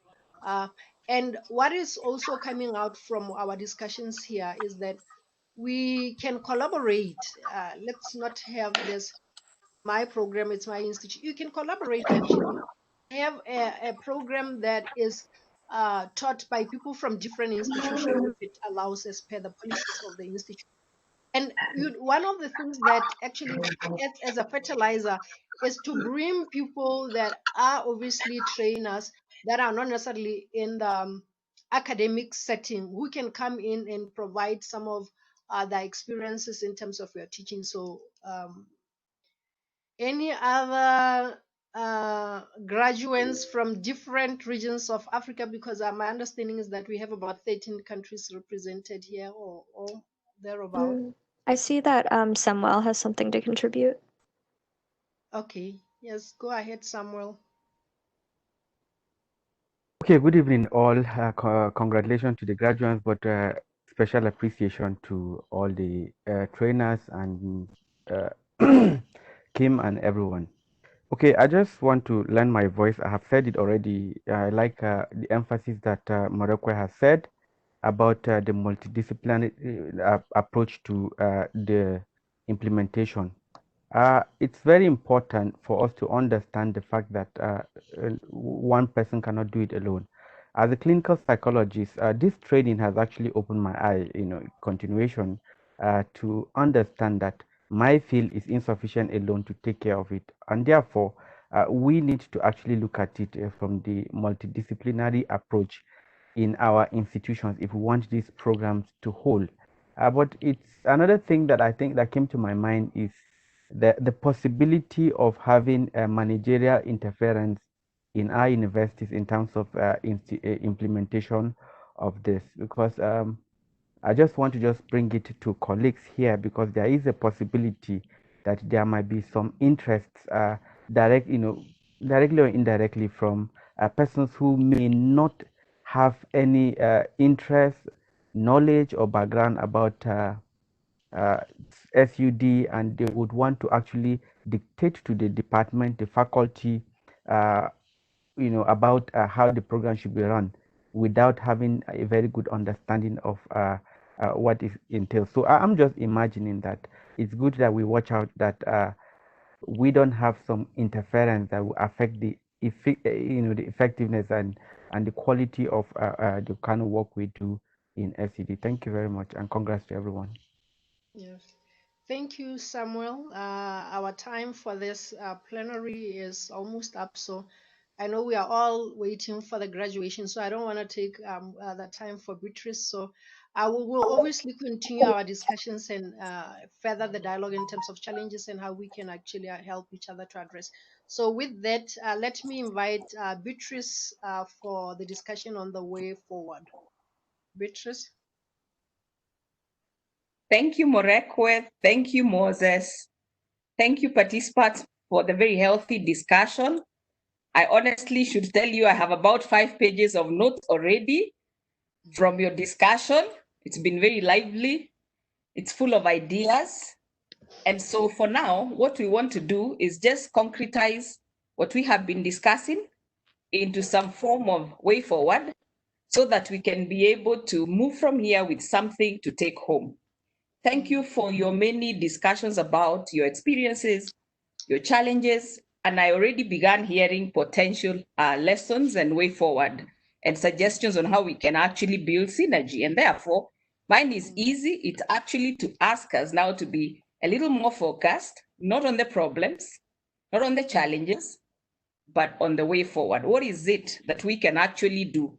and what is also coming out from our discussions here is that we can collaborate. Let's not have this, my program, it's my institute. You can collaborate actually. Have a program that is taught by people from different institutions if it allows, as per the policies of the institute. And one of the things that actually acts as a fertilizer is to bring people that are obviously trainers that are not necessarily in the academic setting, who can come in and provide some of the experiences in terms of your teaching. So any other graduates from different regions of Africa, because my understanding is that we have about 13 countries represented here or thereabout. I see that Samuel has something to contribute. Okay, yes, go ahead, Samuel. Okay, good evening all. Congratulations to the graduates, but special appreciation to all the trainers and Kim and everyone. Okay, I just want to lend my voice. I have said it already. I like the emphasis that Morocco has said about the multidisciplinary approach to the implementation. It's very important for us to understand the fact that one person cannot do it alone. As a clinical psychologist, this training has actually opened my eye, continuation, to understand that my field is insufficient alone to take care of it. And therefore, we need to actually look at it from the multidisciplinary approach in our institutions if we want these programs to hold. But it's another thing that I think that came to my mind is the possibility of having a managerial interference in our universities in terms of implementation of this, because I just want to just bring it to colleagues here because there is a possibility that there might be some interests, directly or indirectly from persons who may not have any interest, knowledge, or background about SUD, and they would want to actually dictate to the department, the faculty, about how the program should be run without having a very good understanding of what it entails. So I'm just imagining that it's good that we watch out that we don't have some interference that will affect the the effectiveness and the quality of the kind of work we do in SED. Thank you very much, and congrats to everyone. Yes. Thank you, Samuel. Our time for this plenary is almost up, so I know we are all waiting for the graduation, so I don't want to take that time for Beatrice. So we'll obviously continue our discussions and further the dialogue in terms of challenges and how we can actually help each other to address. So with that, let me invite Beatrice for the discussion on the way forward. Beatrice. Thank you, Morekwe. Thank you, Moses. Thank you, participants, for the very healthy discussion. I honestly should tell you I have about 5 pages of notes already from your discussion. It's been very lively. It's full of ideas. And so for now, what we want to do is just concretize what we have been discussing into some form of way forward so that we can be able to move from here with something to take home. Thank you for your many discussions about your experiences, your challenges, and I already began hearing potential lessons and way forward and suggestions on how we can actually build synergy. And therefore, mine is easy. It's actually to ask us now to be a little more focused, not on the problems, not on the challenges, but on the way forward. What is it that we can actually do?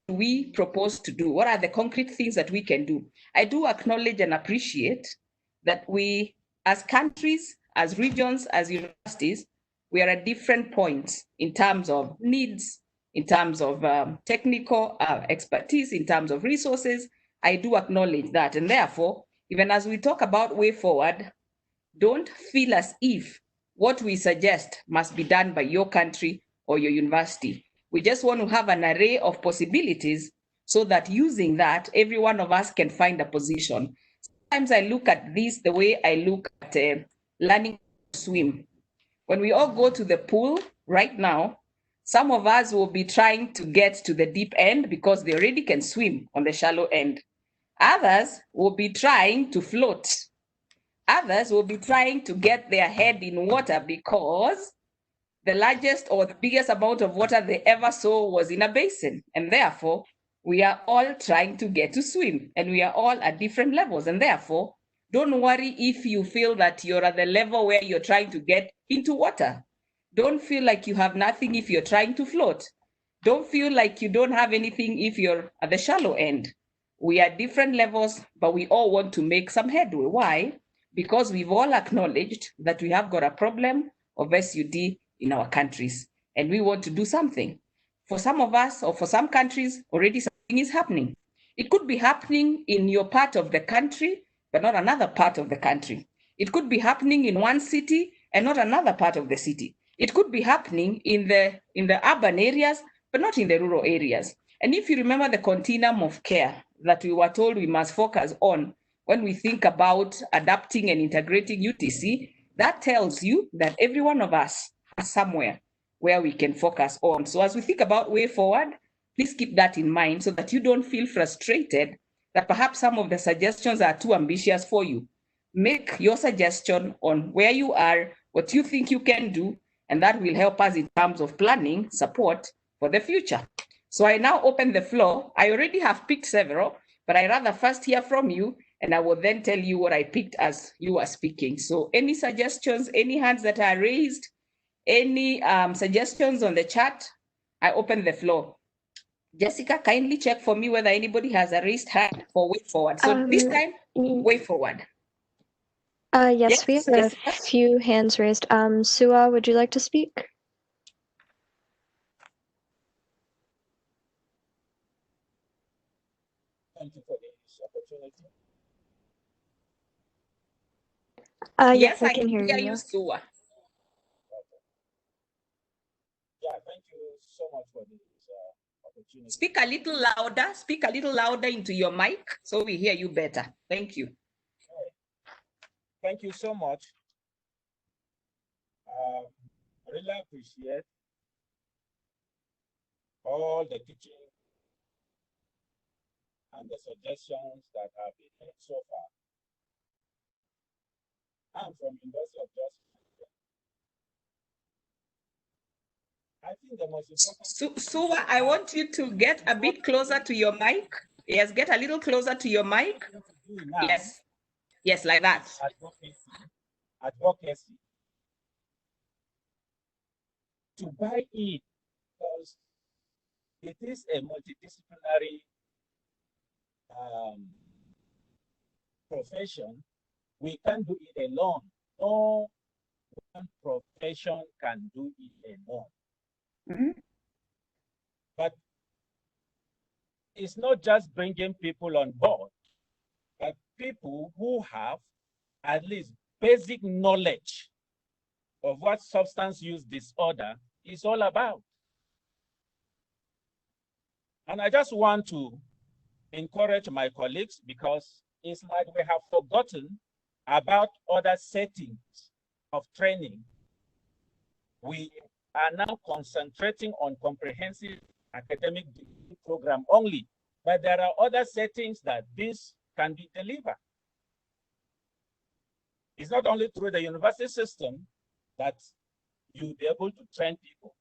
We propose to do? What are the concrete things that we can do? I do acknowledge and appreciate that we, as countries, as regions, as universities, we are at different points in terms of needs, in terms of technical expertise, in terms of resources. I do acknowledge that. And therefore, even as we talk about way forward, don't feel as if what we suggest must be done by your country or your university. We just want to have an array of possibilities so that using that, every one of us can find a position. Sometimes I look at this the way I look at learning to swim. When we all go to the pool right now, some of us will be trying to get to the deep end because they already can swim on the shallow end. Others will be trying to float. Others will be trying to get their head in water because the largest or the biggest amount of water they ever saw was in a basin. And therefore, we are all trying to get to swim and we are all at different levels. And therefore, don't worry if you feel that you're at the level where you're trying to get into water. Don't feel like you have nothing if you're trying to float. Don't feel like you don't have anything if you're at the shallow end. We are different levels, but we all want to make some headway. Why? Because we've all acknowledged that we have got a problem of SUD in our countries, and we want to do something. For some of us, or for some countries, already something is happening. It could be happening in your part of the country, but not another part of the country. It could be happening in one city and not another part of the city. It could be happening in the urban areas, but not in the rural areas. And if you remember the continuum of care that we were told we must focus on when we think about adapting and integrating UTC, that tells you that every one of us has somewhere where we can focus on. So as we think about way forward, please keep that in mind so that you don't feel frustrated that perhaps some of the suggestions are too ambitious for you. Make your suggestion on where you are, what you think you can do, and that will help us in terms of planning support for the future. So I now open the floor. I already have picked several, but I rather first hear from you, and I will then tell you what I picked as you were speaking. So any suggestions, any hands that are raised, any suggestions on the chat? I open the floor. Jessica, kindly check for me whether anybody has a raised hand for way forward. So this time, way forward. Yes, we have a few hands raised. Sua, would you like to speak? Thank you for the this opportunity? Yes, I can hear you, you. Suwa. Yeah, thank you so much for this opportunity. Speak a little louder into your mic so we hear you better. Thank you. Thank you so much. I really appreciate all the teaching and the suggestions that have been made so far. I'm from University of Jos. I think the most important. Suwa, I want you to get a bit closer to your mic. Yes, get a little closer to your mic. Yes, yes, like that. Advocacy. To buy in, because it is a multidisciplinary profession. We can't do it alone. No one profession can do it alone. Mm-hmm. But it's not just bringing people on board, but people who have at least basic knowledge of what substance use disorder is all about. And I just want to encourage my colleagues, because it's like we have forgotten about other settings of training. We are now concentrating on comprehensive academic program only, but there are other settings that this can be delivered. It's not only through the university system that you'll be able to train people.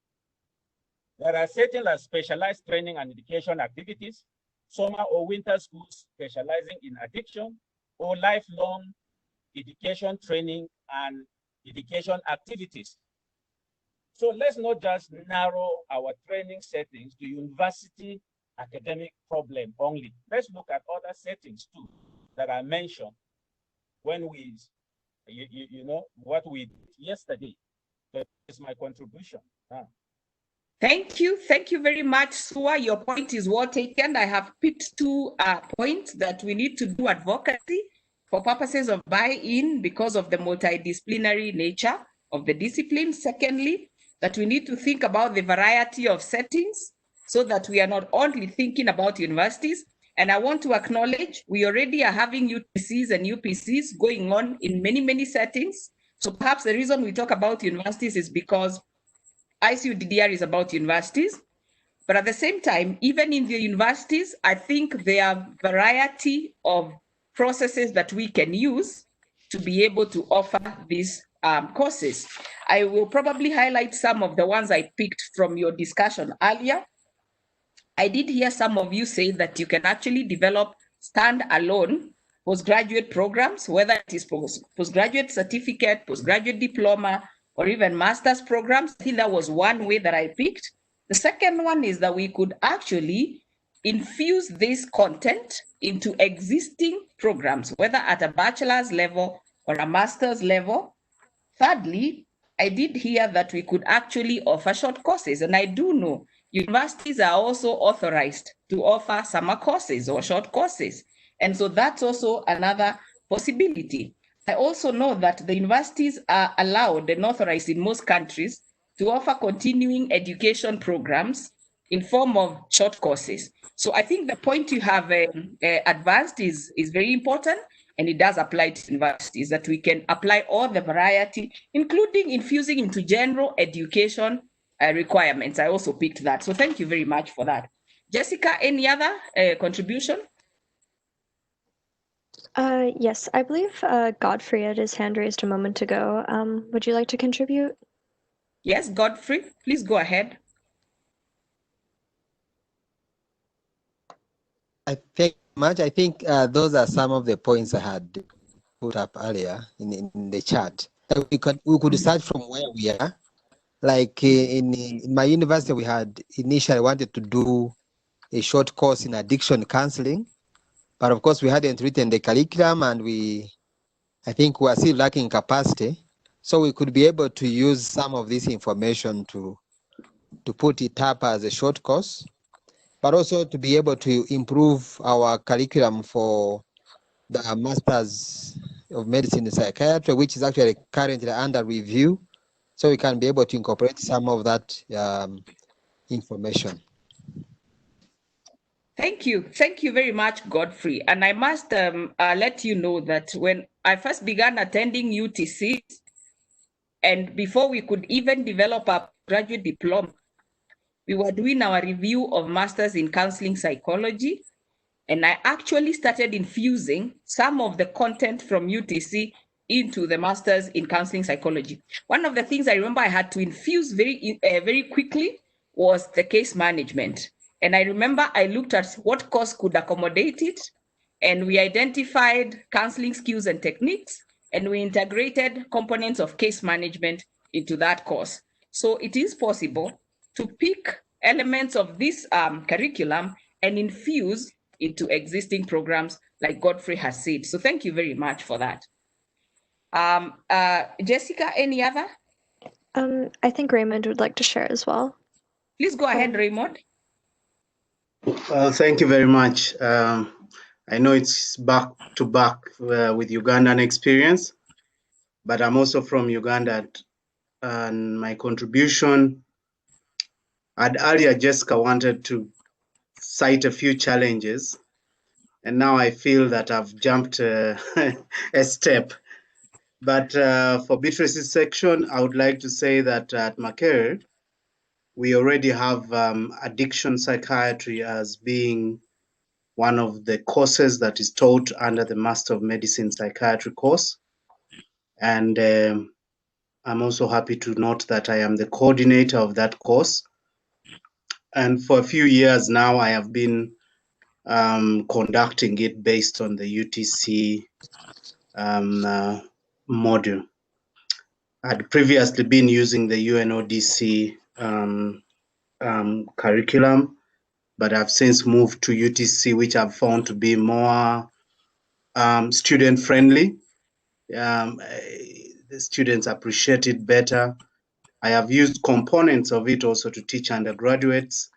There are settings like specialized training and education activities, summer or winter schools specializing in addiction, or lifelong education training and education activities. So let's not just narrow our training settings to university academic problem only. Let's look at other settings too that I mentioned when we, you know, what we did yesterday. That is my contribution. Thank you very much, Suwa. Your point is well taken. I have picked two points that we need to do advocacy for purposes of buy-in because of the multidisciplinary nature of the discipline. Secondly, that we need to think about the variety of settings so that we are not only thinking about universities. And I want to acknowledge we already are having UTCs and UPCs going on in many, many settings. So perhaps the reason we talk about universities is because ICUDDR is about universities, but at the same time, even in the universities, I think there are variety of processes that we can use to be able to offer these courses. I will probably highlight some of the ones I picked from your discussion earlier. I did hear some of you say that you can actually develop standalone postgraduate programs, whether it is postgraduate certificate, postgraduate diploma, or even master's programs. I think that was one way that I picked. The second one is that we could actually infuse this content into existing programs, whether at a bachelor's level or a master's level. Thirdly, I did hear that we could actually offer short courses, and I do know universities are also authorized to offer summer courses or short courses. And so that's also another possibility. I also know that the universities are allowed and authorized in most countries to offer continuing education programs in form of short courses. So I think the point you have advanced is very important, and it does apply to universities, that we can apply all the variety, including infusing into general education requirements. I also picked that. So thank you very much for that. Jessica, any other contribution? Yes, I believe Godfrey had his hand raised a moment ago. Would you like to contribute? Yes, Godfrey, please go ahead. Thank you much. I think those are some of the points I had put up earlier in the chat. We could start from where we are. Like in my university, we had initially wanted to do a short course in addiction counseling, but of course we hadn't written the curriculum, and I think we are still lacking capacity. So we could be able to use some of this information to put it up as a short course. but also to be able to improve our curriculum for the Masters of Medicine in Psychiatry, which is actually currently under review, so we can be able to incorporate some of that information. Thank you. Thank you very much, Godfrey. And I must let you know that when I first began attending UTC, and before we could even develop a graduate diploma, we were doing our review of Masters in Counseling Psychology. And I actually started infusing some of the content from UTC into the Masters in Counseling Psychology. One of the things I remember I had to infuse very quickly was the case management. And I remember I looked at what course could accommodate it, and we identified counseling skills and techniques, and we integrated components of case management into that course. So it is possible to pick elements of this curriculum and infuse into existing programs like Godfrey has said. So thank you very much for that. Jessica, any other? I think Raymond would like to share as well. Please go ahead, Raymond. Well, thank you very much. I know it's back to back with Ugandan experience, but I'm also from Uganda, and my contribution, earlier Jessica wanted to cite a few challenges, and now I feel that I've jumped a step. But for Beatrice's section, I would like to say that at Makerere, we already have addiction psychiatry as being one of the courses that is taught under the Master of Medicine Psychiatry course. And I'm also happy to note that I am the coordinator of that course. And for a few years now, I have been conducting it based on the UTC module. I'd previously been using the UNODC curriculum, but I've since moved to UTC, which I've found to be more student-friendly. The students appreciate it better. I have used components of it also to teach undergraduates.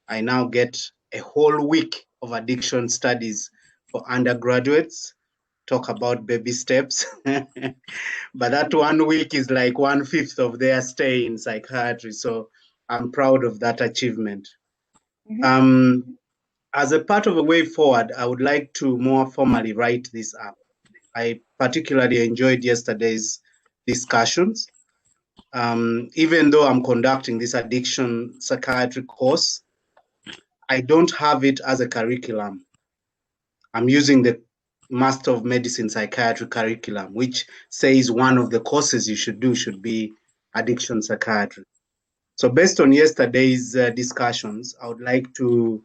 I now get a whole week of addiction studies for undergraduates, talk about baby steps. But that 1 week is like 1/5 of their stay in psychiatry. So I'm proud of that achievement. As a part of a way forward, I would like to more formally write this up. I particularly enjoyed yesterday's discussions. Even though I'm conducting this addiction psychiatry course, I don't have it as a curriculum. I'm using the Master of Medicine Psychiatry curriculum, which says one of the courses you should do should be addiction psychiatry. So based on yesterday's discussions, I would like to,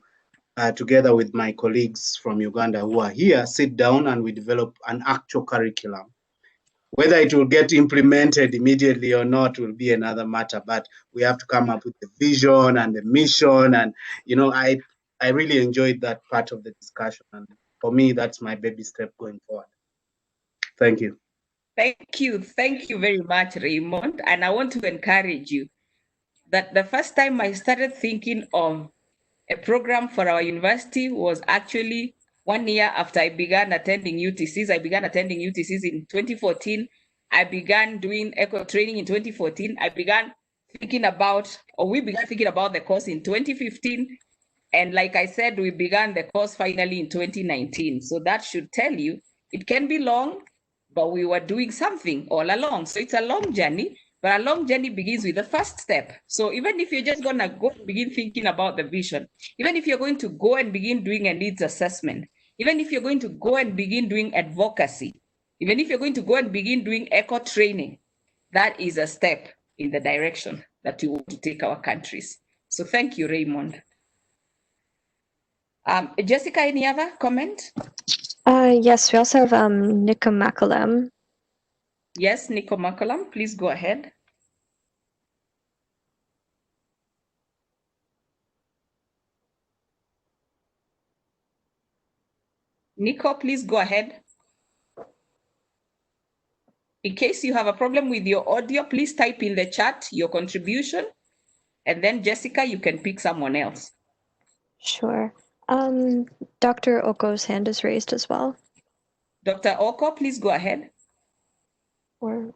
together with my colleagues from Uganda who are here, sit down and we develop an actual curriculum. Whether it will get implemented immediately or not will be another matter, but we have to come up with the vision and the mission. And, you know, I really enjoyed that part of the discussion. And for me, that's my baby step going forward. Thank you. Thank you. Thank you very much, Raymond. And I want to encourage you that the first time I started thinking of a program for our university was actually 1 year after I began attending UTCs. I began attending UTCs in 2014. I began doing echo training in 2014. I began thinking about, or we began thinking about the course in 2015. And like I said, we began the course finally in 2019. So that should tell you it can be long, but we were doing something all along. So it's a long journey, but a long journey begins with the first step. So even if you're just gonna go and begin thinking about the vision, even if you're going to go and begin doing a needs assessment, even if you're going to go and begin doing advocacy, even if you're going to go and begin doing echo training, that is a step in the direction that we want to take our countries. So thank you, Raymond. Jessica, any other comment? Yes, we also have Nico Makalam. Yes, Nico Makalam, please go ahead. Nico, please go ahead. In case you have a problem with your audio, please type in the chat your contribution, and then Jessica, you can pick someone else. Sure. Dr. Oko's hand is raised as well. Dr. Oko, please go ahead. Or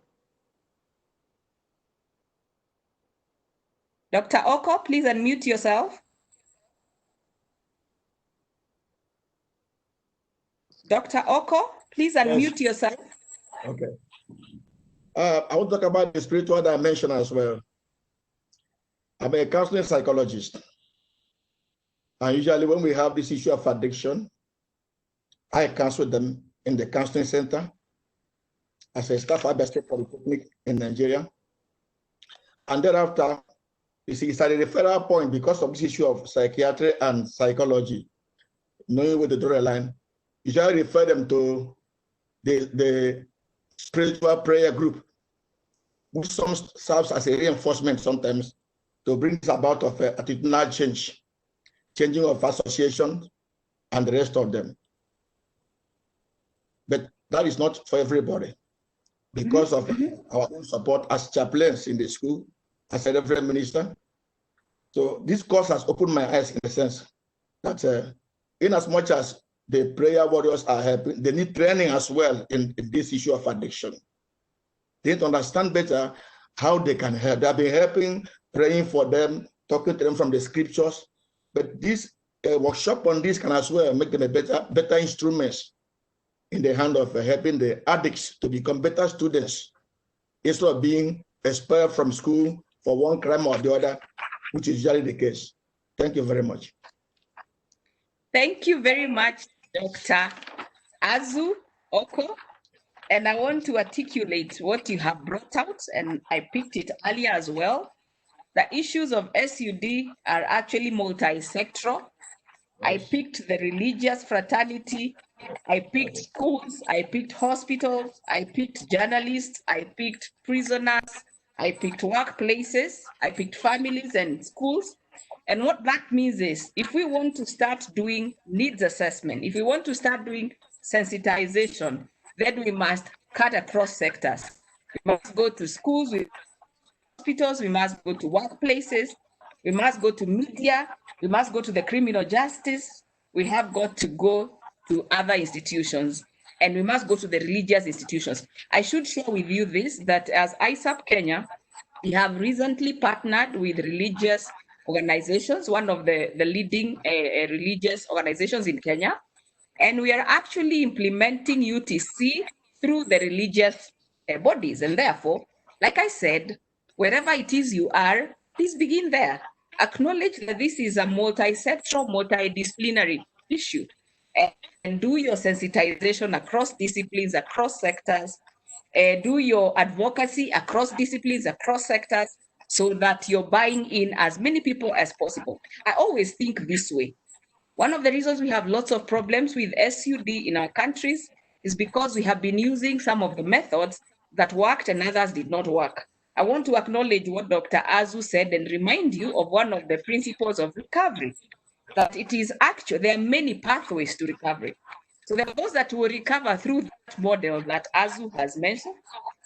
Dr. Oko, please unmute yourself. Dr. Oko, please unmute yourself. Okay. I want to talk about the spiritual dimension as well. I'm a counseling psychologist. And usually when we have this issue of addiction, I counsel them in the counseling center as a staff at the State Polytechnic in Nigeria. And thereafter, you see, it's at a referral point because of this issue of psychiatry and psychology, knowing where to draw a line. Usually refer them to the spiritual prayer group, which serves as a reinforcement sometimes to bring about of attitudinal change, changing of association, and the rest of them. But that is not for everybody because of our own support as chaplains in the school, as a reverend minister. So this course has opened my eyes in a sense that in as much as the prayer warriors are helping, they need training as well in this issue of addiction. They need to understand better how they can help. They've been helping, praying for them, talking to them from the scriptures. But this workshop on this can as well make them a better instruments in the hand of helping the addicts to become better students instead of being expelled from school for one crime or the other, which is usually the case. Thank you very much. Thank you very much, Dr. Azu Oko. And I want to articulate what you have brought out, and I picked it earlier as well. The issues of SUD are actually multi-sectoral. I picked the religious fraternity, I picked schools, I picked hospitals, I picked journalists, I picked prisoners, I picked workplaces, I picked families and schools. And what that means is, if we want to start doing needs assessment, if we want to start doing sensitization, then we must cut across sectors. We must go to schools, we hospitals, we must go to workplaces, we must go to media, we must go to the criminal justice, we have got to go to other institutions, and we must go to the religious institutions. I should share with you this, that as ISAP Kenya, we have recently partnered with religious organizations, one of the leading religious organizations in Kenya, and we are actually implementing UTC through the religious bodies. And therefore, like I said, wherever it is you are, please begin there. Acknowledge that this is a multi-sectoral, multidisciplinary issue, and do your sensitization across disciplines, across sectors, do your advocacy across disciplines, across sectors, so that you're buying in as many people as possible. I always think this way. One of the reasons we have lots of problems with SUD in our countries is because we have been using some of the methods that worked and others did not work. I want to acknowledge what Dr. Azu said and remind you of one of the principles of recovery, that it is actually, there are many pathways to recovery. So there are those that will recover through that model that Azu has mentioned.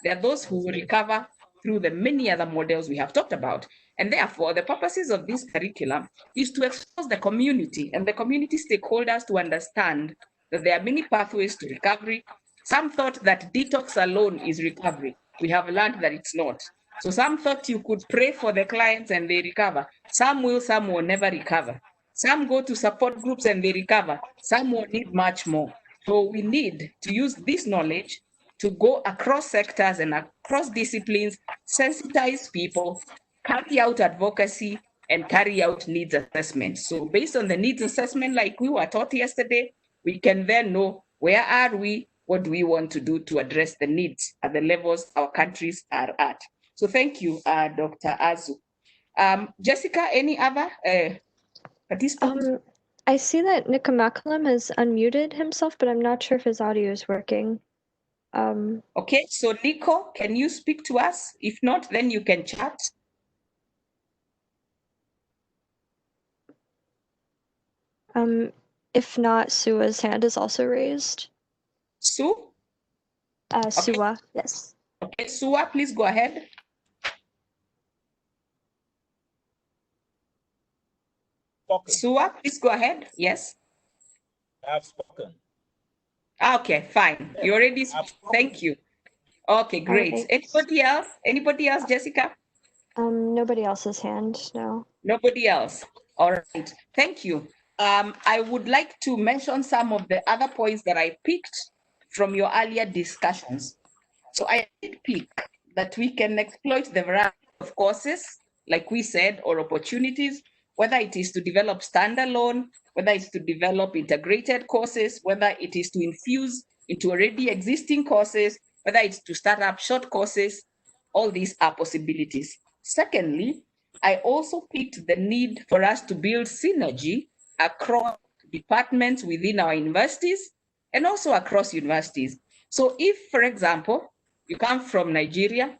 There are those who will recover through the many other models we have talked about. And therefore, the purposes of this curriculum is to expose the community and the community stakeholders to understand that there are many pathways to recovery. Some thought that detox alone is recovery. We have learned that it's not. So some thought you could pray for the clients and they recover. Some will never recover. Some go to support groups and they recover. Some will need much more. So we need to use this knowledge to go across sectors and across disciplines, sensitize people, carry out advocacy, and carry out needs assessment. So based on the needs assessment, like we were taught yesterday, we can then know where are we, what do we want to do to address the needs at the levels our countries are at. So thank you, Dr. Azu. Jessica, any other participants? I see that Nika Makalam has unmuted himself, but I'm not sure if his audio is working. Okay, so Nico, can you speak to us? If not, then you can chat. If not, Sua's hand is also raised. Sue? Sua, yes. Okay, Sua, please go ahead. Sua, please go ahead. Yes. I have spoken. Okay, fine. You already spoke. Thank you. Okay, great. thanks. Anybody else? Anybody else, Jessica? Nobody else's hand, no. Nobody else. All right. Thank you. I would like to mention some of the other points that I picked from your earlier discussions. So I did pick that we can exploit the variety of courses, like we said, or opportunities, whether it is to develop standalone, whether it's to develop integrated courses, whether it is to infuse into already existing courses, whether it's to start up short courses. All these are possibilities. Secondly, I also picked the need for us to build synergy across departments within our universities and also across universities. So if, for example, you come from Nigeria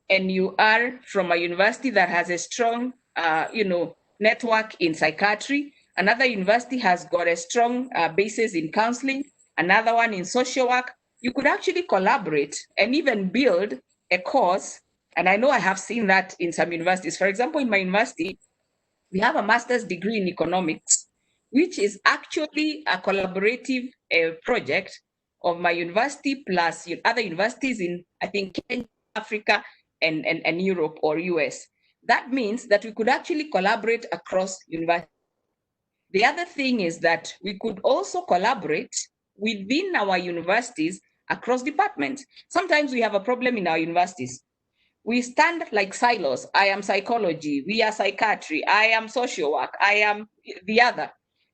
and you are from a university that has a strong, network in psychiatry, another university has got a strong basis in counseling, another one in social work, you could actually collaborate and even build a course. And I know I have seen that in some universities. For example, in my university, we have a master's degree in economics, which is actually a collaborative project of my university plus other universities in, I think, Kenya, Africa, and Europe or US. That means that we could actually collaborate across universities. The other thing is that we could also collaborate within our universities across departments. Sometimes we have a problem in our universities. We stand like silos. I am psychology, we are psychiatry, I am social work, I am the other.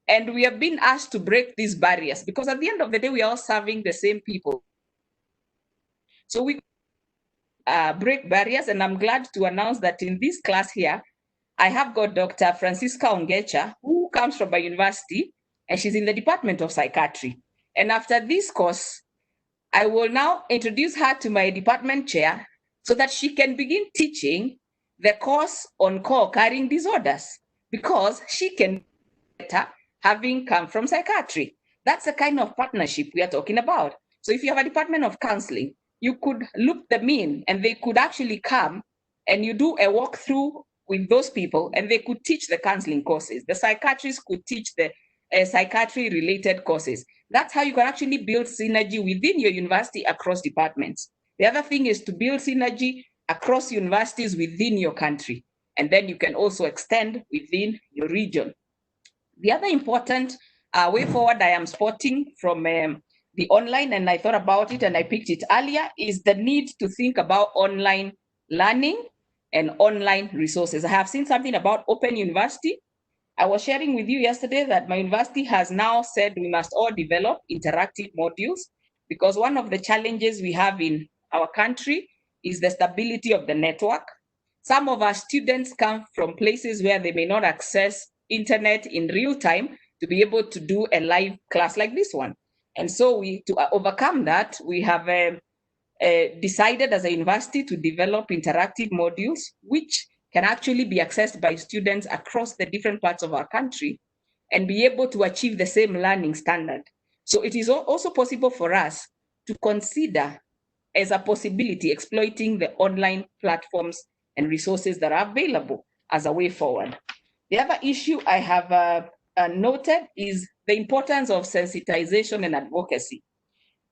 And we have been asked to break these barriers because at the end of the day, we are all serving the same people. So we break barriers, and I'm glad to announce that in this class here, I have got Dr. Francisca Ongecha, who comes from a university, and she's in the Department of Psychiatry. And after this course, I will now introduce her to my department chair so that she can begin teaching the course on co-occurring disorders, because she can better having come from psychiatry. That's the kind of partnership we are talking about. So if you have a department of counseling, you could loop them in and they could actually come and you do a walkthrough with those people and they could teach the counseling courses. The psychiatrists could teach the psychiatry related courses. That's how you can actually build synergy within your university across departments. The other thing is to build synergy across universities within your country. And then you can also extend within your region. The other important way forward I am spotting from the online, and I thought about it and I picked it earlier, is the need to think about online learning and online resources. I have seen something about Open University. I was sharing with you yesterday that my university has now said we must all develop interactive modules, because one of the challenges we have in our country is the stability of the network. Some of our students come from places where they may not access internet in real time to be able to do a live class like this one. And so to overcome that, we have decided as a university to develop interactive modules, which can actually be accessed by students across the different parts of our country and be able to achieve the same learning standard. So it is also possible for us to consider as a possibility exploiting the online platforms and resources that are available as a way forward. The other issue I have noted is the importance of sensitization and advocacy.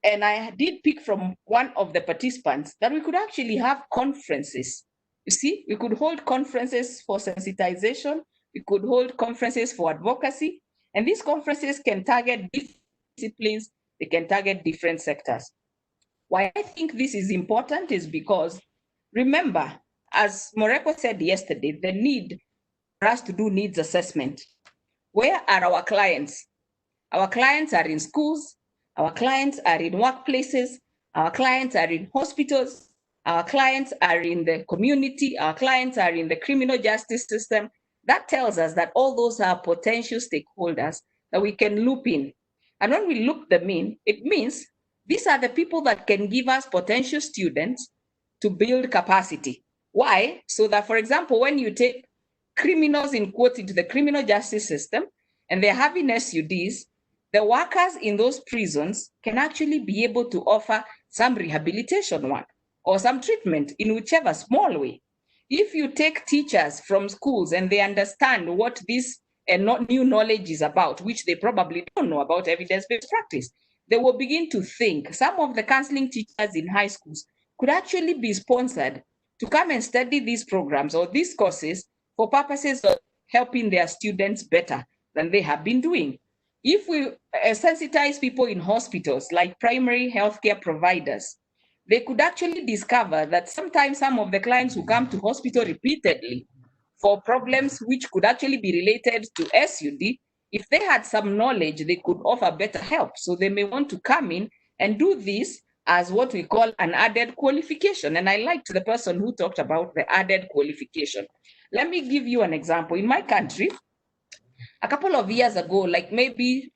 And I did pick from one of the participants that we could actually have conferences. You see, we could hold conferences for sensitization, we could hold conferences for advocacy, and these conferences can target different disciplines, they can target different sectors. Why I think this is important is because, remember, as Moreko said yesterday, the need for us to do needs assessment. Where are our clients? Our clients are in schools, our clients are in workplaces, our clients are in hospitals, our clients are in the community, our clients are in the criminal justice system. That tells us that all those are potential stakeholders that we can loop in. And when we loop them in, it means these are the people that can give us potential students to build capacity. Why? So that, for example, when you take criminals in quotes into the criminal justice system and they're having SUDs, the workers in those prisons can actually be able to offer some rehabilitation work or some treatment in whichever small way. If you take teachers from schools and they understand what this and not new knowledge is about, which they probably don't know about evidence-based practice, they will begin to think some of the counseling teachers in high schools could actually be sponsored to come and study these programs or these courses for purposes of helping their students better than they have been doing. If we sensitize people in hospitals, like primary healthcare providers, they could actually discover that sometimes some of the clients who come to hospital repeatedly for problems which could actually be related to SUD, if they had some knowledge, they could offer better help. So they may want to come in and do this as what we call an added qualification. And I liked the person who talked about the added qualification. Let me give you an example. In my country, a couple of years ago, like maybe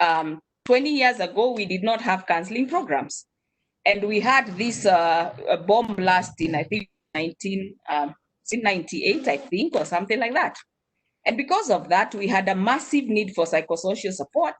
20 years ago, we did not have counseling programs. And we had this bomb blast in, I think, 1998, I think, or something like that. And because of that, we had a massive need for psychosocial support,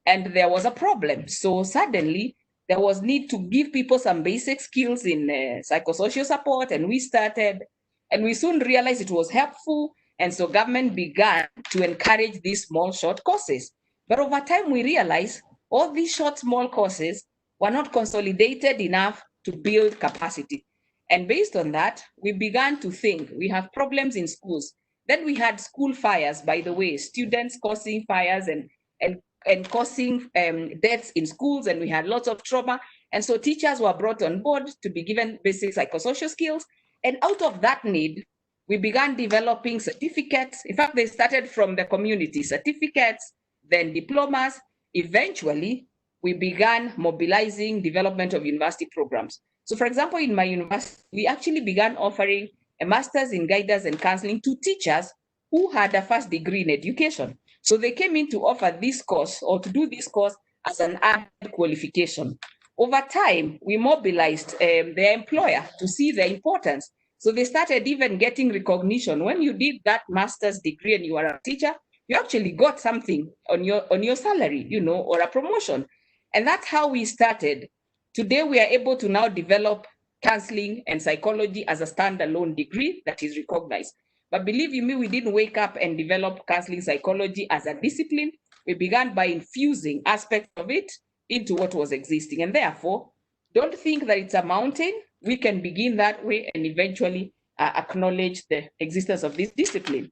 and there was a problem. So suddenly, there was need to give people some basic skills in psychosocial support, and we started, and we soon realized it was helpful, and so government began to encourage these small, short courses. But over time, we realized all these short, small courses were not consolidated enough to build capacity. And based on that, we began to think we have problems in schools. Then we had school fires, by the way, students causing fires and causing deaths in schools, and we had lots of trauma. And so teachers were brought on board to be given basic psychosocial skills. And out of that need, we began developing certificates. In fact, they started from the community, certificates, then diplomas. Eventually, we began mobilizing development of university programs. So for example, in my university, we actually began offering a master's in guidance and counseling to teachers who had a first degree in education. So they came in to offer this course or to do this course as an added qualification. Over time, we mobilized their employer to see the importance. So they started even getting recognition. When you did that master's degree and you are a teacher, you actually got something on your salary, you know, or a promotion. And that's how we started. Today, we are able to now develop counseling and psychology as a standalone degree that is recognized. But believe you me, we didn't wake up and develop counseling psychology as a discipline. We began by infusing aspects of it into what was existing. And therefore, don't think that it's a mountain. We can begin that way and eventually acknowledge the existence of this discipline.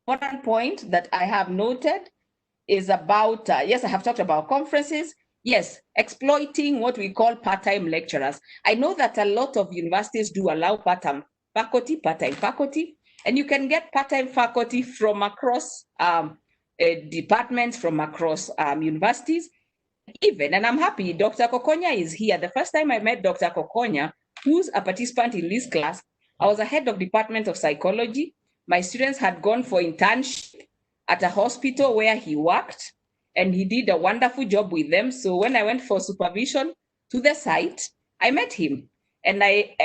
One point that I have noted is about, yes, I have talked about conferences. Yes, exploiting what we call part-time lecturers. I know that a lot of universities do allow part-time faculty, and you can get part-time faculty from across departments, from across universities. Even, and I'm happy Dr. Kokonya is here. The first time I met Dr. Kokonya, who's a participant in this class, I was a head of department of psychology. My students had gone for internship at a hospital where he worked, and he did a wonderful job with them. So when I went for supervision to the site, I met him, and I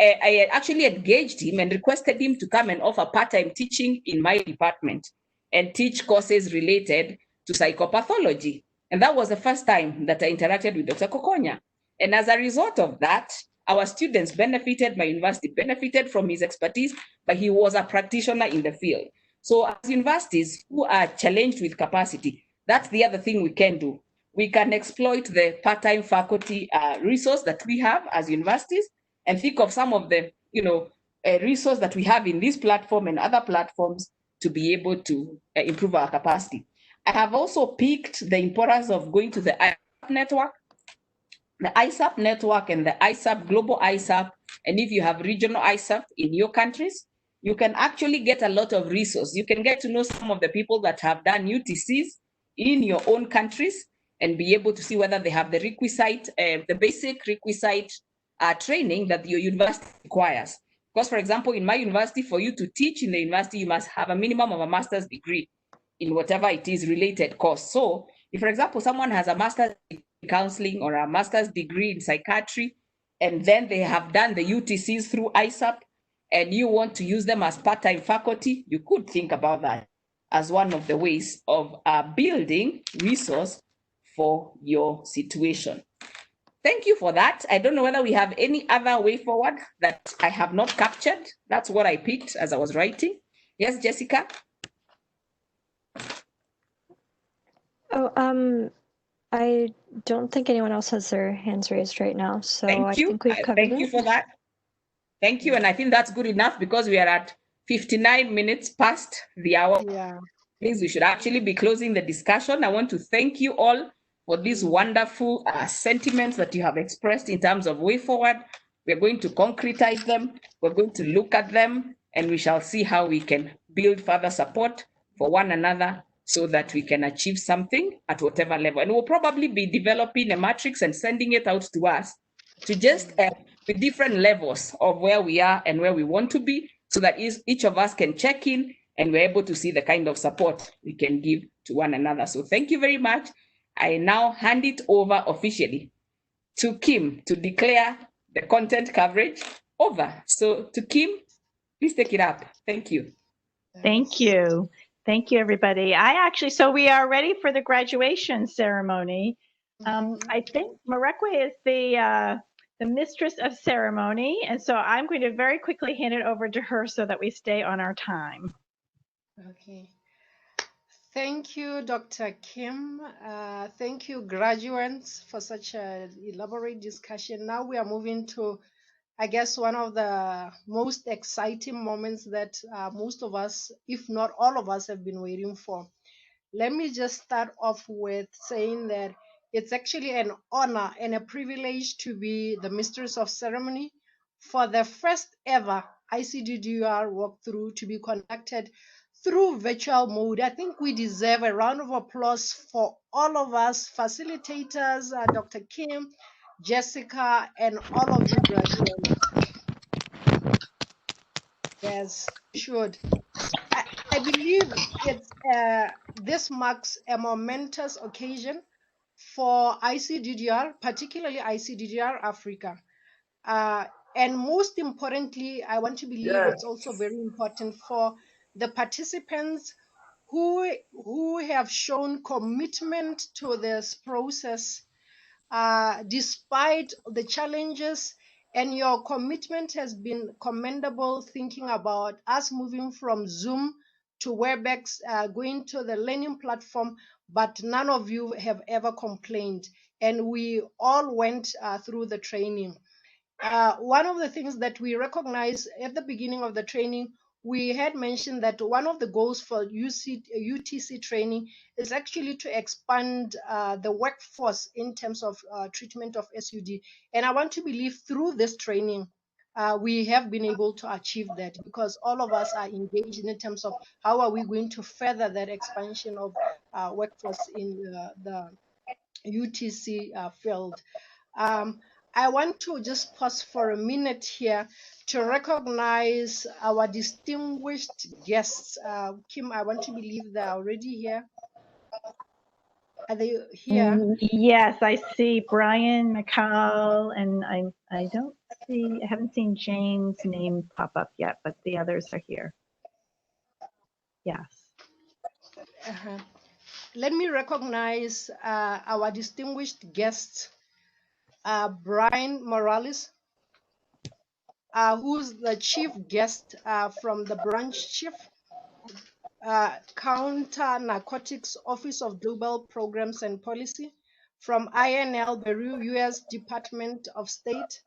actually engaged him and requested him to come and offer part-time teaching in my department and teach courses related to psychopathology. And that was the first time that I interacted with Dr. Kokonya. And as a result of that, our students benefited, my university benefited from his expertise, but he was a practitioner in the field. So as universities who are challenged with capacity, that's the other thing we can do. We can exploit the part-time faculty resource that we have as universities and think of some of the, resource that we have in this platform and other platforms to be able to improve our capacity. I have also picked the importance of going to the ISAP network. The ISAP network and the ISAP, global ISAP, and if you have regional ISAP in your countries, you can actually get a lot of resources. You can get to know some of the people that have done UTCs in your own countries and be able to see whether they have the requisite, the basic requisite training that your university requires. Because, for example, in my university, for you to teach in the university, you must have a minimum of a master's degree in whatever it is related course. So if, for example, someone has a master's in counseling or a master's degree in psychiatry, and then they have done the UTCs through ISAP, and you want to use them as part-time faculty, you could think about that as one of the ways of building resource for your situation. Thank you for that. I don't know whether we have any other way forward that I have not captured. That's what I picked as I was writing. Yes, Jessica? I don't think anyone else has their hands raised right now, so I think we've covered Thank it. you for that. Thank you, and I think that's good enough because we are at 59 minutes past the hour. Yeah. Means we should actually be closing the discussion. I want to thank you all for these wonderful sentiments that you have expressed in terms of way forward. We're going to concretize them. We're going to look at them, and we shall see how we can build further support for one another so that we can achieve something at whatever level. And we'll probably be developing a matrix and sending it out to us to just with different levels of where we are and where we want to be, so that each of us can check in and we're able to see the kind of support we can give to one another. So thank you very much. I now hand it over officially to Kim to declare the content coverage over. So to Kim, please take it up. Thank you. Thank you. Thank you, everybody. So we are ready for the graduation ceremony. I think Marekwe is the mistress of ceremony, and so I'm going to very quickly hand it over to her so that we stay on our time. Okay. Thank you, Dr. Kim. Thank you, graduates, for such an elaborate discussion. Now we are moving to, I guess, one of the most exciting moments that most of us, if not all of us, have been waiting for. Let me just start off with saying that it's actually an honor and a privilege to be the mistress of ceremony for the first ever ICDDR walkthrough to be conducted through virtual mode. I think we deserve a round of applause for all of us facilitators, Dr. Kim, Jessica, and all of you graduates. Yes, should. I believe this marks a momentous occasion for ICDDR, particularly ICDDR Africa. And most importantly, I want to believe it's also very important for the participants who have shown commitment to this process despite the challenges, and your commitment has been commendable, thinking about us moving from Zoom to WebEx, going to the learning platform, but none of you have ever complained, and we all went through the training. One of the things that we recognize at the beginning of the training, we had mentioned that one of the goals for UTC training is actually to expand the workforce in terms of treatment of SUD. And I want to believe through this training, we have been able to achieve that, because all of us are engaged in terms of how are we going to further that expansion of workforce in the UTC field. I want to just pause for a minute here to recognize our distinguished guests. Kim, I want to believe they're already here. Are they here? Yes, I see Brian, Mikal, and I haven't seen Jane's name pop up yet, but the others are here. Yes. Let me recognize our distinguished guests. Brian Morales, who's the chief guest from the branch chief, Counter Narcotics Office of Global Programs and Policy from INL Beru, U.S. Department of State.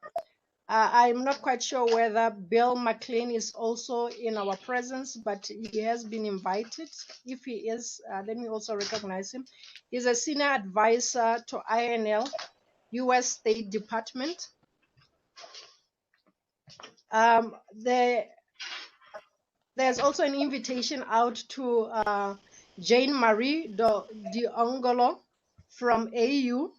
I'm not quite sure whether Bill McLean is also in our presence, but he has been invited. If he is, let me also recognize him. He's a senior advisor to INL, U.S. State Department. There's also an invitation out to Jane Marie Diongolo from AU,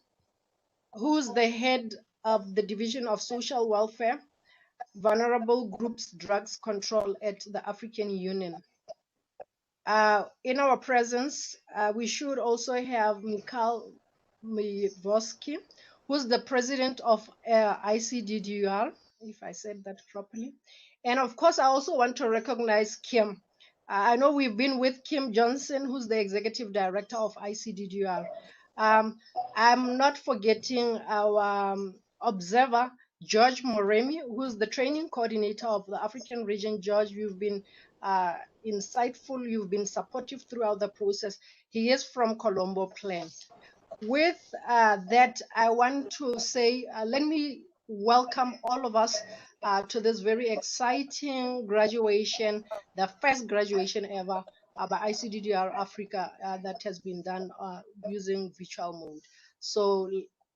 who's the head of the Division of Social Welfare, Vulnerable Groups Drugs Control at the African Union. In our presence, we should also have Mikhail Mivoski, who's the president of ICDDR, if I said that properly. And of course, I also want to recognize Kim. I know we've been with Kim Johnson, who's the executive director of ICDDR. I'm not forgetting our observer, George Moremi, who's the training coordinator of the African region. George, you've been insightful. You've been supportive throughout the process. He is from Colombo Plan. With that, I want to say, let me welcome all of us to this very exciting graduation, the first graduation ever by ICDDR Africa that has been done using virtual mode. So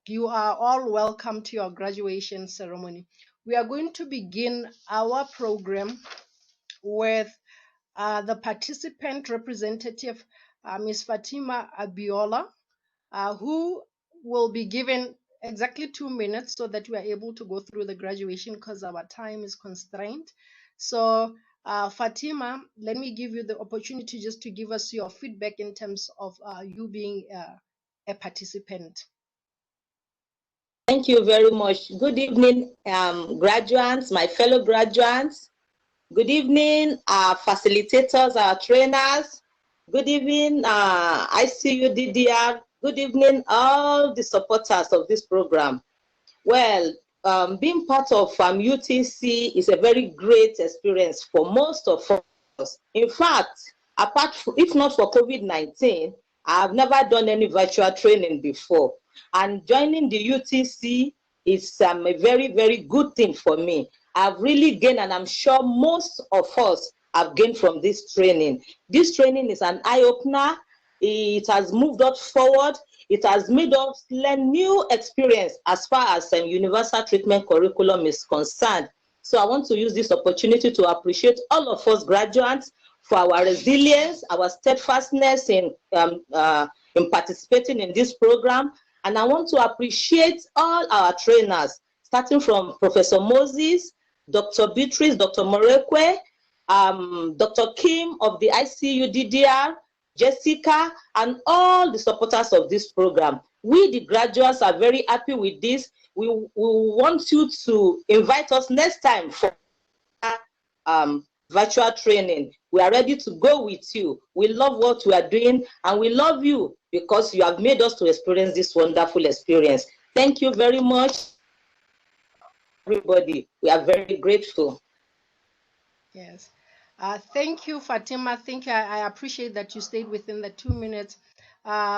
you are all welcome to your graduation ceremony. We are going to begin our program with the participant representative, Ms. Fatima Abiola, who will be given exactly 2 minutes so that we are able to go through the graduation because our time is constrained. So Fatima, let me give you the opportunity just to give us your feedback in terms of you being a participant. Thank you very much. Good evening, graduates, my fellow graduates. Good evening, our facilitators, our trainers. Good evening, ICU DDR. Good evening, all the supporters of this program. Well, being part of UTC is a very great experience for most of us. In fact, if not for COVID-19, I've never done any virtual training before. And joining the UTC is a very, very good thing for me. I've really gained, and I'm sure most of us have gained from this training. This training is an eye-opener. It has moved us forward. It has made us learn new experience as far as universal treatment curriculum is concerned. So I want to use this opportunity to appreciate all of us graduates for our resilience, our steadfastness in participating in this program. And I want to appreciate all our trainers, starting from Professor Moses, Dr. Beatrice, Dr. Morekwe, Dr. Kim of the ICU DDR, Jessica, and all the supporters of this program. We, the graduates, are very happy with this. We want you to invite us next time for virtual training. We are ready to go with you. We love what we are doing, and we love you because you have made us to experience this wonderful experience. Thank you very much, everybody. We are very grateful. Yes. Thank you, Fatima. Thank you. I appreciate that you stayed within the 2 minutes.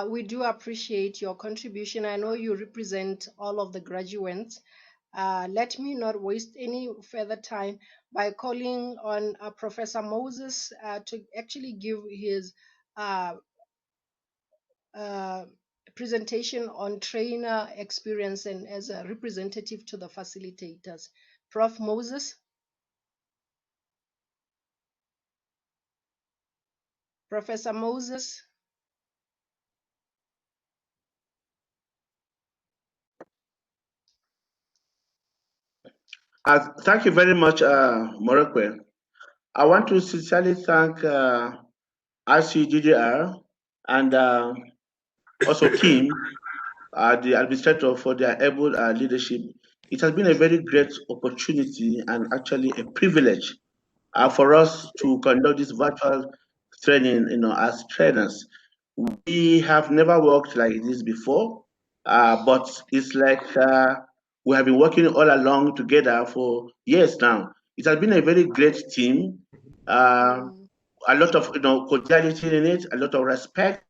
We do appreciate your contribution. I know you represent all of the graduates. Let me not waste any further time by calling on Professor Moses to actually give his presentation on trainer experience and as a representative to the facilitators. Prof. Moses. Professor Moses. Thank you very much, Morekwe. I want to sincerely thank ICGDR and also Kim, the administrator, for their able leadership. It has been a very great opportunity and actually a privilege for us to conduct this virtual training, as trainers. We have never worked like this before, but it's like we have been working all along together for years now. It has been a very great team, a lot of cordiality in it, a lot of respect,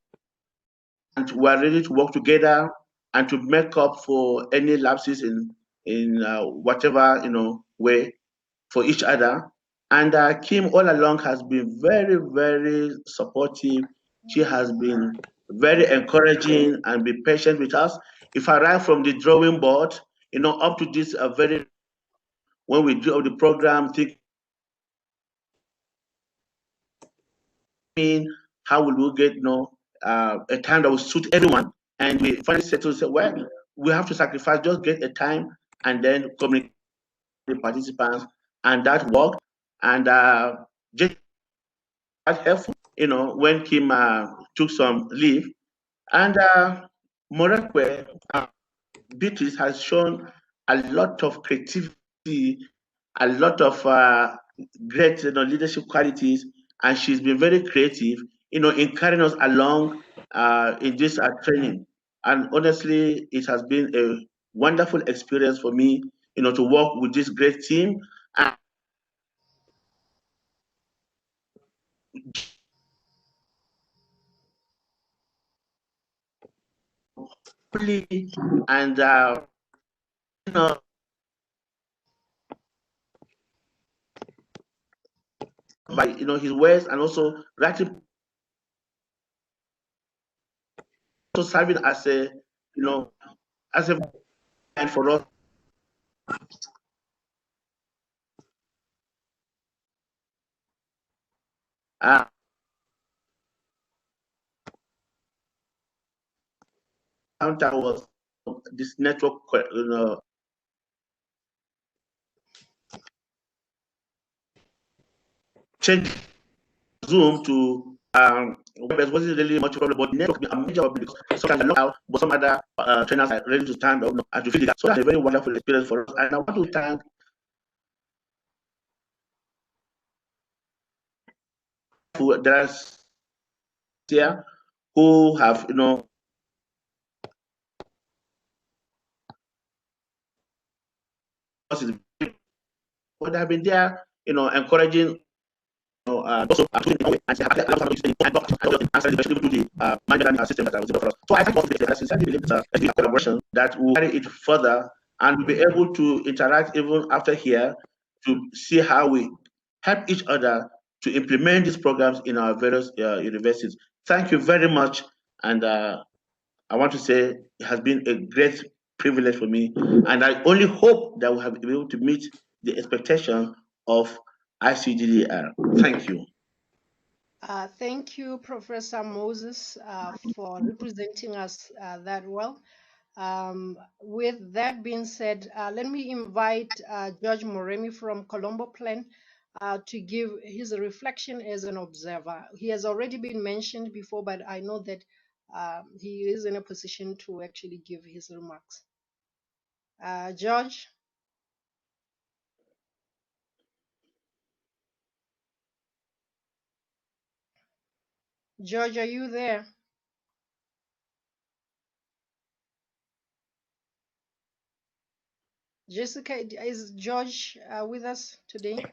and we are ready to work together and to make up for any lapses in whatever way for each other. And Kim all along has been very, very supportive. She has been very encouraging and be patient with us. If I write from the drawing board, up to this very, when we do the program, think how will we get a time that will suit everyone, and we finally settled, say, well, we have to sacrifice, just get a time and then communicate with the participants, and that worked. And just helpful, when Kim took some leave. And Morekwe, Beatrice has shown a lot of creativity, a lot of great leadership qualities, and she's been very creative, in carrying us along in this training. And honestly, it has been a wonderful experience for me, to work with this great team. And and you know, by his words, and also writing, also serving as a as a guide for us. Counter was this network, change Zoom to WebEx wasn't really much problem, but network a major problem because sometimes I log out, but some other trainers are ready to stand up and to feel it. So that's a very wonderful experience for us. And I want to thank there's here who have would have been there, encouraging, also and answer the management system that I was able for us. So I thank all the I believe it's a collaboration that will carry it further and will be able to interact even after here to see how we help each other to implement these programs in our various universities. Thank you very much, and I want to say it has been a great privilege for me, and I only hope that we have been able to meet the expectation of ICDDR. Thank you. Thank you, Professor Moses, for representing us that well. With that being said, let me invite George Moremi from Colombo Plan to give his reflection as an observer. He has already been mentioned before, but I know that he is in a position to actually give his remarks. George? George, are you there? Jessica, is George with us today?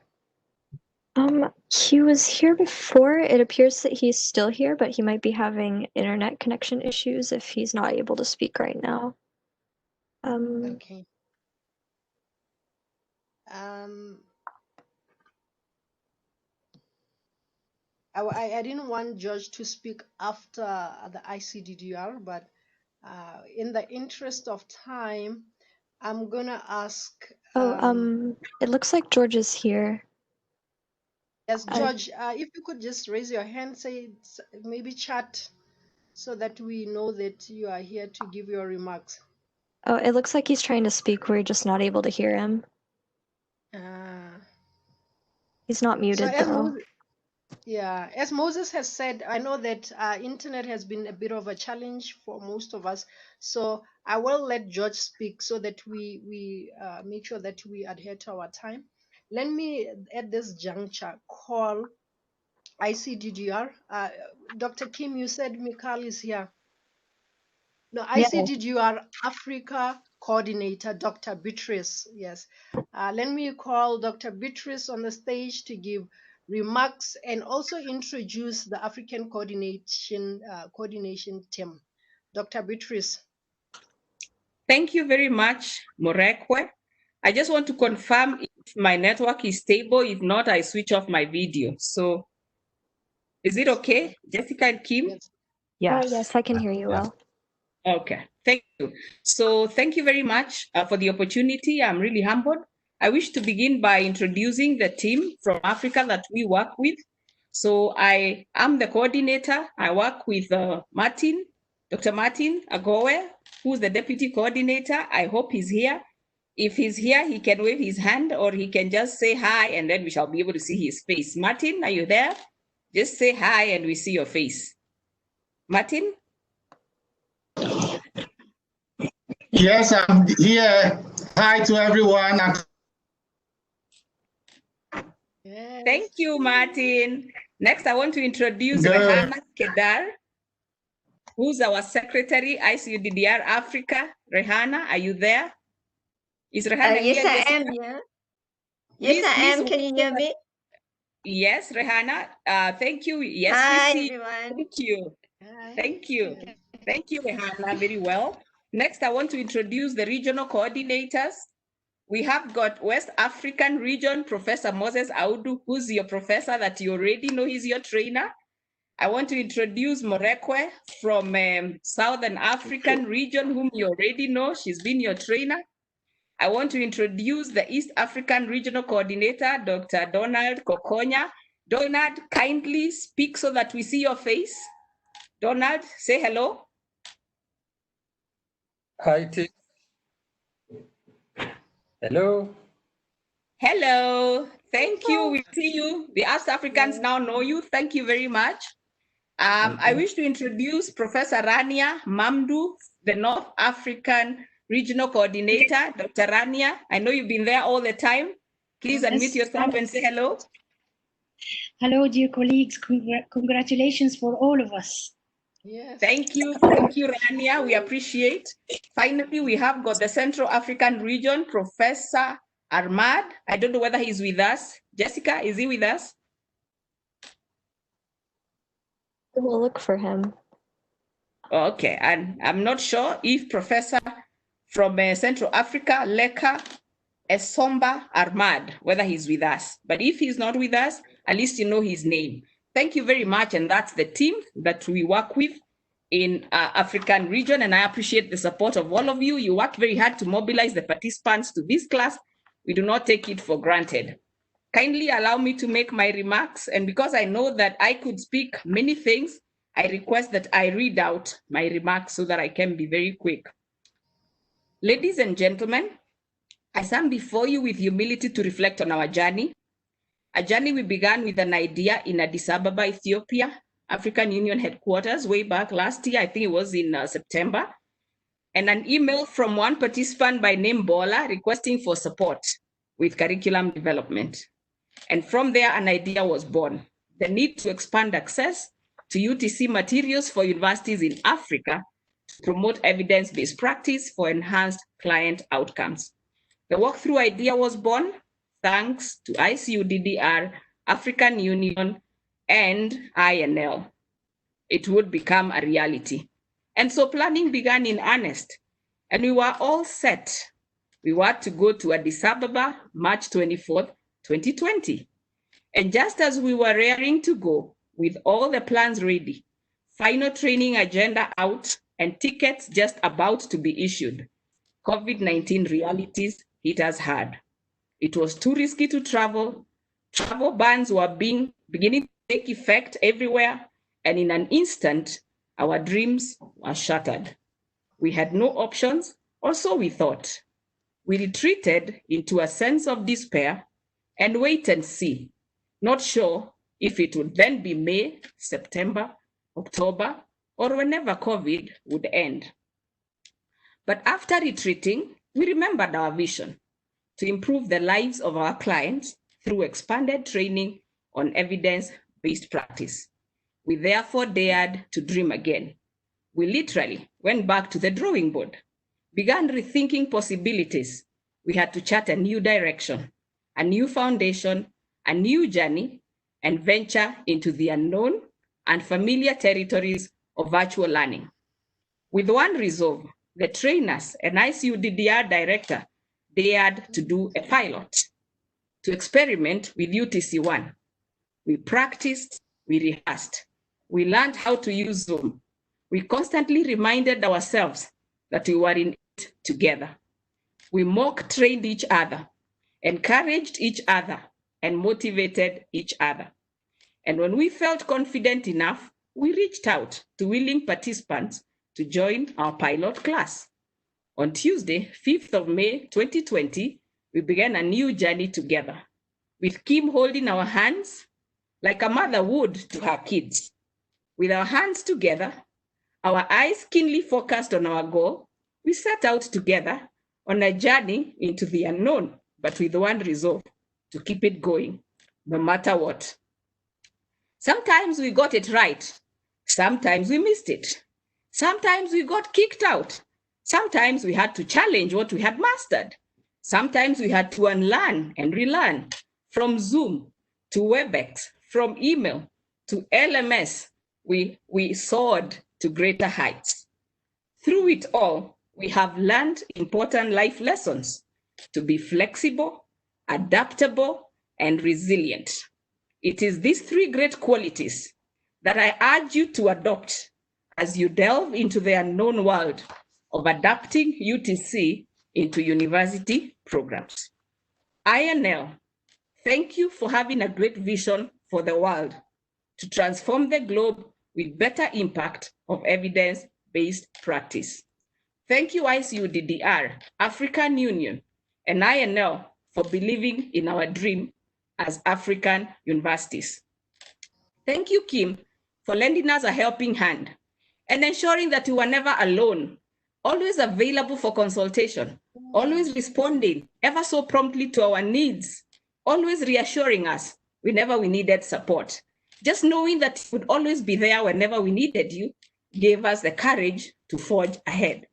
He was here before. It appears that he's still here, but he might be having internet connection issues if he's not able to speak right now. Okay. I didn't want George to speak after the ICDDR, but in the interest of time, I'm gonna ask. It looks like George is here. Yes, George, if you could just raise your hand, say maybe chat, so that we know that you are here to give your remarks. Oh, it looks like he's trying to speak. We're just not able to hear him. He's not muted though. Yeah, as Moses has said, I know that internet has been a bit of a challenge for most of us. So I will let George speak so that we make sure that we adhere to our time. Let me, at this juncture, call ICDDR. Dr. Kim, you said Mikal is here. No, ICDDR Africa Coordinator, Dr. Beatrice. Yes. Let me call Dr. Beatrice on the stage to give remarks and also introduce the African coordination team. Dr. Beatrice. Thank you very much, Morekwe. I just want to confirm if my network is stable. If not, I switch off my video. So is it okay, Jessica and Kim? Yes, I can hear you well. Okay, thank you. So thank you very much for the opportunity. I'm really humbled. I wish to begin by introducing the team from Africa that we work with. So I am the coordinator. I work with Martin, Dr. Martin Agowe, who's the deputy coordinator. I hope he's here. If he's here, he can wave his hand or he can just say hi and then we shall be able to see his face. Martin, are you there? Just say hi and we see your face. Martin? Yes, I'm here. Hi to everyone. Thank you, Martin. Next, I want to introduce Rehana Kedar, who's our secretary, ICDDR Africa. Rehana, are you there? Is Rehana yes, here? I am here. Yes, I am. Can you hear me? Yes, Rehana. Thank you. Yes, Hi, we see. everyone. Thank you. Thank you. Thank you, Rehana. Very well. Next, I want to introduce the regional coordinators. We have got West African region, Professor Moses Audu, who's your professor that you already know, he's your trainer. I want to introduce Morekwe from Southern African region, whom you already know, she's been your trainer. I want to introduce the East African Regional Coordinator, Dr. Donald Kokonya. Donald, kindly speak so that we see your face. Donald, say hello. Hi, T. Hello. Hello. Thank you. We see you. The East Africans now know you. Thank you very much. I wish to introduce Professor Rania Mamdu, the North African Regional Coordinator. Dr. Rania, I know you've been there all the time. Please unmute yourself and say hello. Hello, dear colleagues. Congratulations for all of us. Yes. Thank you, Rania. We appreciate. Finally, we have got the Central African region, Professor Ahmad. I don't know whether he's with us. Jessica, is he with us? We'll look for him. Okay, and I'm not sure if Professor from Central Africa, Leka Esomba Ahmad, whether he's with us. But if he's not with us, at least you know his name. Thank you very much. And that's the team that we work with in African region. And I appreciate the support of all of you. You worked very hard to mobilize the participants to this class. We do not take it for granted. Kindly allow me to make my remarks. And because I know that I could speak many things, I request that I read out my remarks so that I can be very quick. Ladies and gentlemen, I stand before you with humility to reflect on our journey. A journey we began with an idea in Addis Ababa, Ethiopia, African Union headquarters way back last year. I think it was in September. And an email from one participant by name Bola requesting for support with curriculum development. And from there, an idea was born. The need to expand access to UTC materials for universities in Africa to promote evidence-based practice for enhanced client outcomes. The walkthrough idea was born thanks to ICUDDR, African Union, and INL. It would become a reality. And so planning began in earnest, and we were all set. We were to go to Addis Ababa, March 24th, 2020. And just as we were raring to go with all the plans ready, final training agenda out, and tickets just about to be issued, COVID-19 realities hit us hard. It was too risky to travel. Travel bans were beginning to take effect everywhere, and in an instant, our dreams were shattered. We had no options, or so we thought. We retreated into a sense of despair and wait and see, not sure if it would then be May, September, October, or whenever COVID would end. But after retreating, we remembered our vision to improve the lives of our clients through expanded training on evidence-based practice. We therefore dared to dream again. We literally went back to the drawing board, began rethinking possibilities. We had to chart a new direction, a new foundation, a new journey, and venture into the unknown and familiar territories of virtual learning. With one resolve, the trainers and ICUDDR director dared to do a pilot, to experiment with UTC1. We practiced, we rehearsed, we learned how to use Zoom. We constantly reminded ourselves that we were in it together. We mock trained each other, encouraged each other, and motivated each other. And when we felt confident enough, we reached out to willing participants to join our pilot class. On Tuesday, 5th of May, 2020, we began a new journey together, with Kim holding our hands like a mother would to her kids. With our hands together, our eyes keenly focused on our goal, we set out together on a journey into the unknown, but with one resolve, to keep it going, no matter what. Sometimes we got it right. Sometimes we missed it. Sometimes we got kicked out. Sometimes we had to challenge what we had mastered. Sometimes we had to unlearn and relearn from Zoom, to WebEx, from email to LMS, we soared to greater heights. Through it all, we have learned important life lessons to be flexible, adaptable, and resilient. It is these three great qualities that I urge you to adopt as you delve into the unknown world of adapting UTC into university programs. INL, thank you for having a great vision for the world to transform the globe with better impact of evidence-based practice. Thank you, ICUDDR, African Union, and INL for believing in our dream as African universities. Thank you, Kim, for lending us a helping hand and ensuring that we were never alone, always available for consultation, always responding ever so promptly to our needs, always reassuring us whenever we needed support. Just knowing that you would always be there whenever we needed you gave us the courage to forge ahead.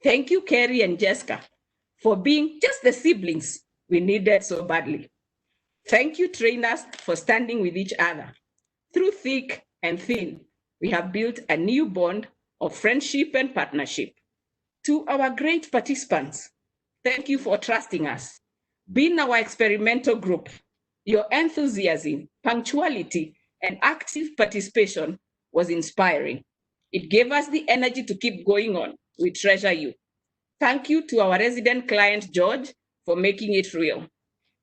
Thank you, Kerry and Jessica, for being just the siblings we needed so badly. Thank you, trainers, for standing with each other. Through thick and thin, we have built a new bond of friendship and partnership. To our great participants, thank you for trusting us, being our experimental group. Your enthusiasm, punctuality, and active participation was inspiring. It gave us the energy to keep going on. We treasure you. Thank you to our resident client, George, for making it real.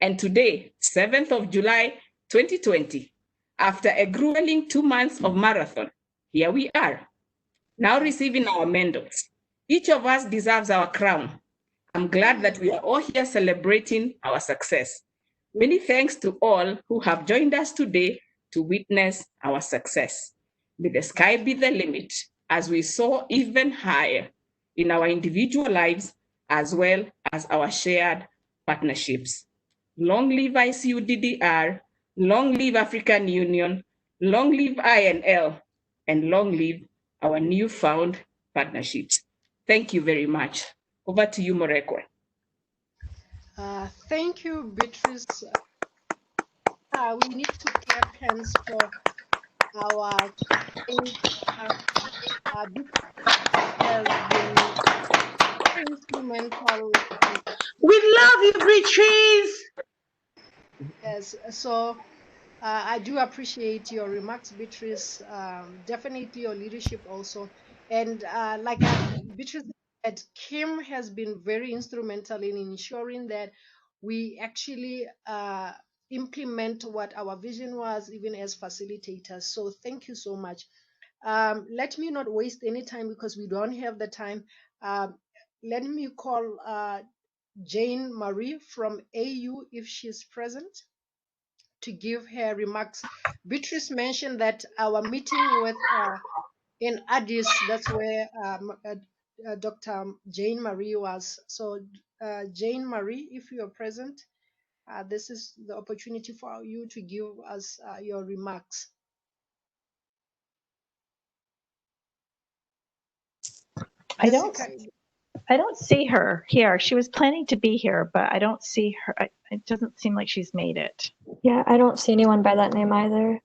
And today, 7th of July, 2020, after a grueling 2 months of marathon, here we are, now receiving our medals. Each of us deserves our crown. I'm glad that we are all here celebrating our success. Many thanks to all who have joined us today to witness our success. May the sky be the limit as we soar even higher in our individual lives as well as our shared partnerships. Long live ICUDDR, long live African Union, long live INL, and long live our newfound partnerships. Thank you very much. Over to you, Morekwe. Thank you, Beatrice. We need to clap hands for our has been instrumental. We love you, Beatrice. Yes, so I do appreciate your remarks, Beatrice. Definitely your leadership also. And like Beatrice said, Kim has been very instrumental in ensuring that we actually implement what our vision was, even as facilitators. So thank you so much. Let me not waste any time because we don't have the time. Let me call Jane Marie from AU if she's present to give her remarks. Beatrice mentioned that our meeting with in Addis, that's where Dr. Jane Marie was. So Jane Marie, if you are present, this is the opportunity for you to give us your remarks. I don't see her here. She was planning to be here, but I don't see her. It doesn't seem like she's made it. Yeah, I don't see anyone by that name either.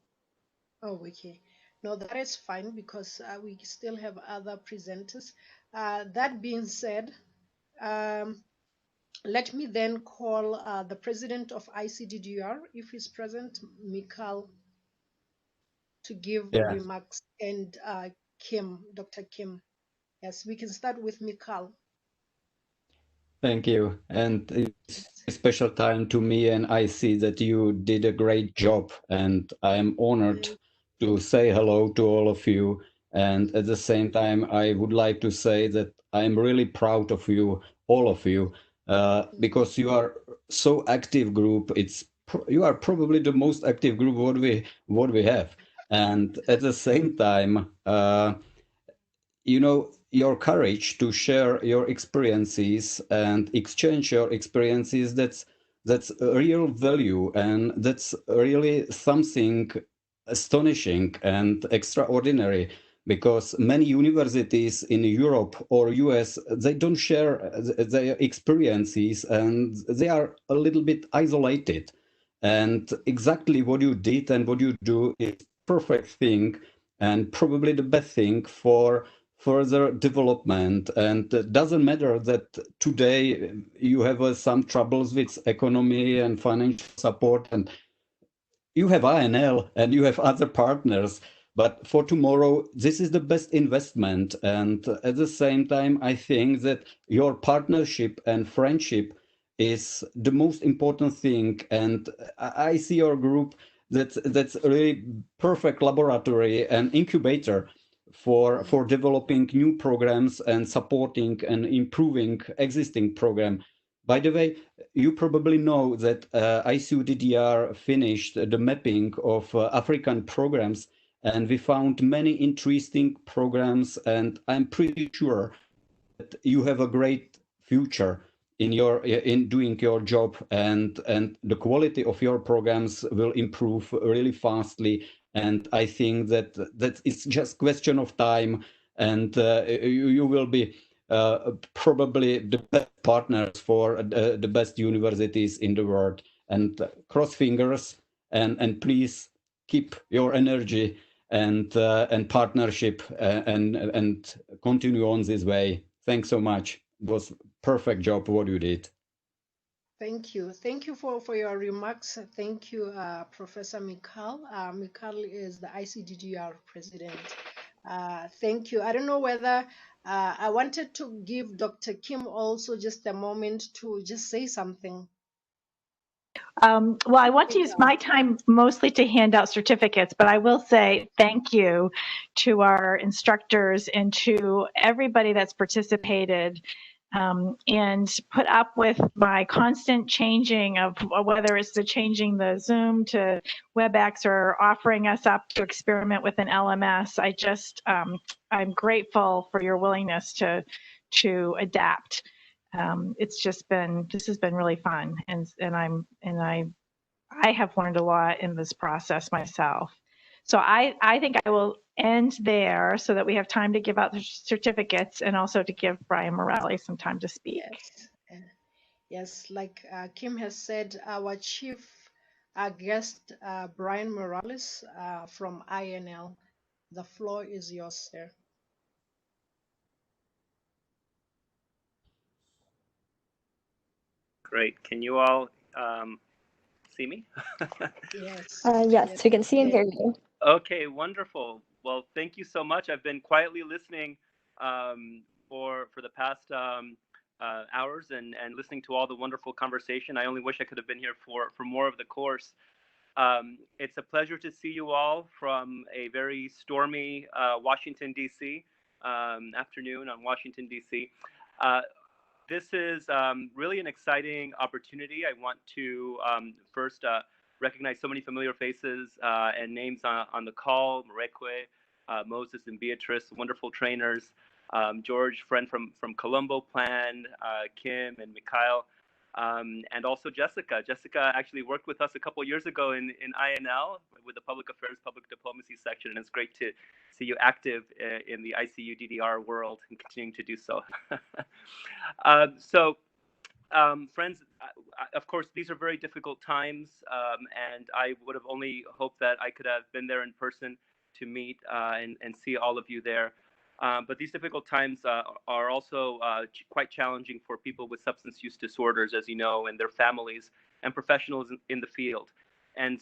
Oh, okay. No, that is fine because we still have other presenters. That being said, let me then call the president of ICDDR, if he's present, Mikal, to give remarks, and Kim, Dr. Kim. Yes, we can start with Mikal. Thank you. And it's a special time to me, and I see that you did a great job, and I am honored to say hello to all of you. And at the same time, I would like to say that I'm really proud of you, all of you, because you are so active group. You are probably the most active group what we have. And at the same time, you know, your courage to share your experiences and exchange your experiences, that's a real value, and that's really something astonishing and extraordinary, because many universities in Europe or US, they don't share their experiences and they are a little bit isolated. And exactly what you did and what you do is perfect thing and probably the best thing for further development. And it doesn't matter that today you have some troubles with economy and financial support, and you have INL and you have other partners, but for tomorrow, this is the best investment. And at the same time, I think that your partnership and friendship is the most important thing. And I see your group that's a really perfect laboratory and incubator for developing new programs and supporting and improving existing program. By the way, you probably know that ICU-DDR finished the mapping of African programs, and we found many interesting programs, and I'm pretty sure that you have a great future in doing your job, and the quality of your programs will improve really fastly. And I think that it's just question of time, and you will be probably the best partners for the best universities in the world. And cross fingers, and please keep your energy and partnership, and continue on this way. Thanks so much. It was perfect job what you did. Thank you. Thank you for your remarks. Thank you, Professor Mikal. Mikal is the ICDDR president. Thank you. I don't know whether I wanted to give Dr. Kim also just a moment to just say something. Well, I want to use my time mostly to hand out certificates, but I will say thank you to our instructors and to everybody that's participated, and put up with my constant changing of whether it's changing the Zoom to WebEx or offering us up to experiment with an LMS. I'm grateful for your willingness to adapt. This has been really fun, and I have learned a lot in this process myself. So I think I will end there so that we have time to give out the certificates and also to give Brian Morelli some time to speak. Yes, like Kim has said, our chief guest, Brian Morales from INL. The floor is yours, sir. Great. Can you all see me? Yes. Yes, we can see and hear you. Okay, wonderful. Well, thank you so much. I've been quietly listening for the past hours and listening to all the wonderful conversation. I only wish I could have been here for more of the course. It's a pleasure to see you all from a very stormy Washington, D.C. Afternoon on Washington, D.C. This is really an exciting opportunity. I want to first recognize so many familiar faces and names on the call: Marekwe, Moses and Beatrice, wonderful trainers, George, friend from Colombo Plan, Kim and Mikhail, and also Jessica. Jessica actually worked with us a couple years ago in INL with the Public Affairs, Public Diplomacy section, and it's great to see you active in the ICU DDR world and continuing to do so. Friends, of course, these are very difficult times, and I would have only hoped that I could have been there in person to meet and see all of you there. But these difficult times are also quite challenging for people with substance use disorders, as you know, and their families and professionals in the field. And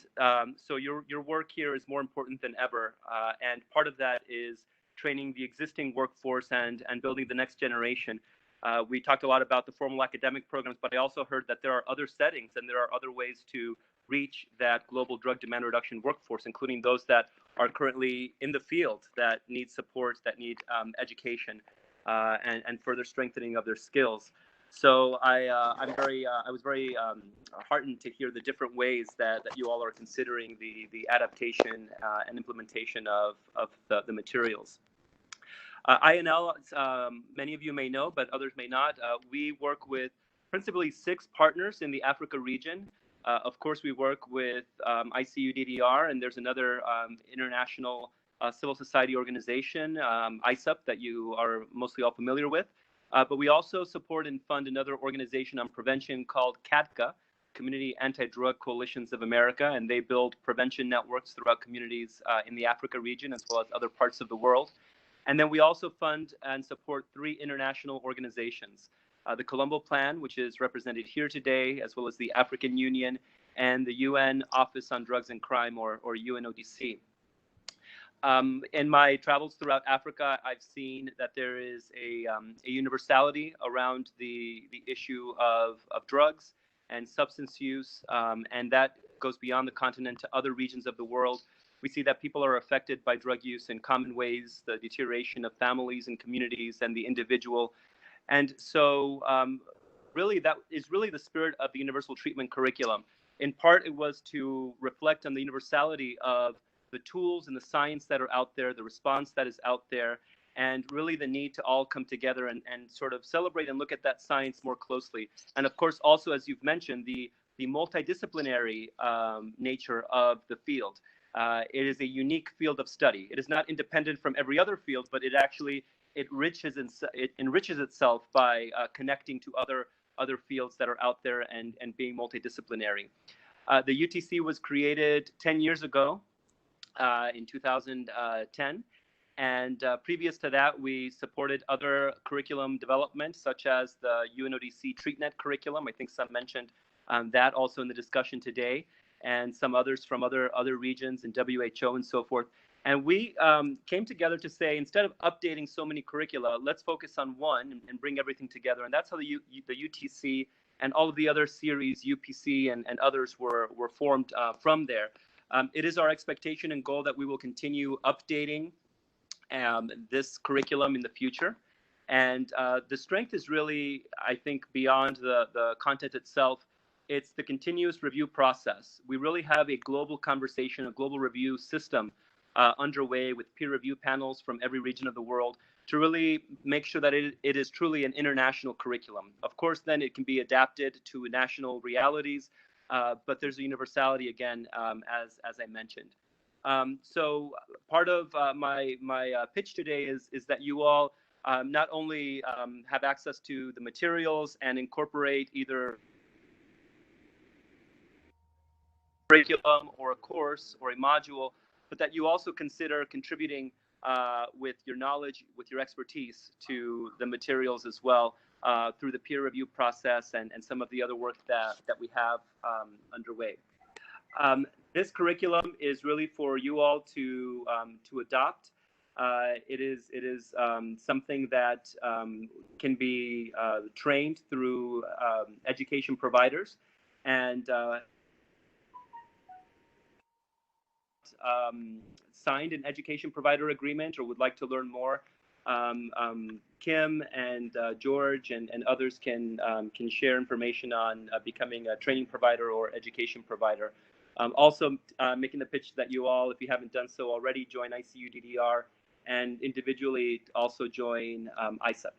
so your work here is more important than ever. And part of that is training the existing workforce and building the next generation. We talked a lot about the formal academic programs, but I also heard that there are other settings and there are other ways to reach that global drug demand reduction workforce, including those that are currently in the field that need support, that need education, and further strengthening of their skills. So I was very heartened to hear the different ways that you all are considering the adaptation and implementation of the materials. INL, many of you may know, but others may not. We work with principally 6 partners in the Africa region. Of course, we work with ICU-DDR, and there's another international civil society organization, ISUP, that you are mostly all familiar with. But we also support and fund another organization on prevention called CADCA, Community Anti-Drug Coalitions of America, and they build prevention networks throughout communities in the Africa region as well as other parts of the world. And then we also fund and support 3 international organizations, the Colombo Plan, which is represented here today, as well as the African Union and the UN Office on Drugs and Crime, or UNODC. In my travels throughout Africa, I've seen that there is a universality around the issue of drugs and substance use, and that goes beyond the continent to other regions of the world. We see that people are affected by drug use in common ways, the deterioration of families and communities and the individual. And so really that is really the spirit of the universal treatment curriculum. In part, it was to reflect on the universality of the tools and the science that are out there, the response that is out there, and really the need to all come together and sort of celebrate and look at that science more closely. And of course, also, as you've mentioned, the multidisciplinary nature of the field. It is a unique field of study. It is not independent from every other field, but it actually enriches itself by connecting to other fields that are out there and being multidisciplinary. The UTC was created 10 years ago in 2010. And previous to that, we supported other curriculum development, such as the UNODC TreatNet curriculum. I think some mentioned that also in the discussion today, and some others from other regions and WHO and so forth. And we came together to say, instead of updating so many curricula, let's focus on one and bring everything together. And that's how the UTC and all of the other series, UPC and others were formed from there. It is our expectation and goal that we will continue updating this curriculum in the future. And the strength is really, I think, beyond the content itself. It's the continuous review process. We really have a global conversation, a global review system underway with peer review panels from every region of the world to really make sure that it is truly an international curriculum. Of course, then it can be adapted to national realities, but there's a universality again, as I mentioned. So part of my pitch today is that you all not only have access to the materials and incorporate either curriculum or a course or a module, but that you also consider contributing with your knowledge, with your expertise to the materials as well through the peer review process and some of the other work that we have underway. This curriculum is really for you all to adopt. It is something that can be trained through education providers, and signed an education provider agreement or would like to learn more, Kim and George and others can share information on becoming a training provider or education provider. Also making the pitch that you all, if you haven't done so already, join ICU-DDR and individually also join ISEP.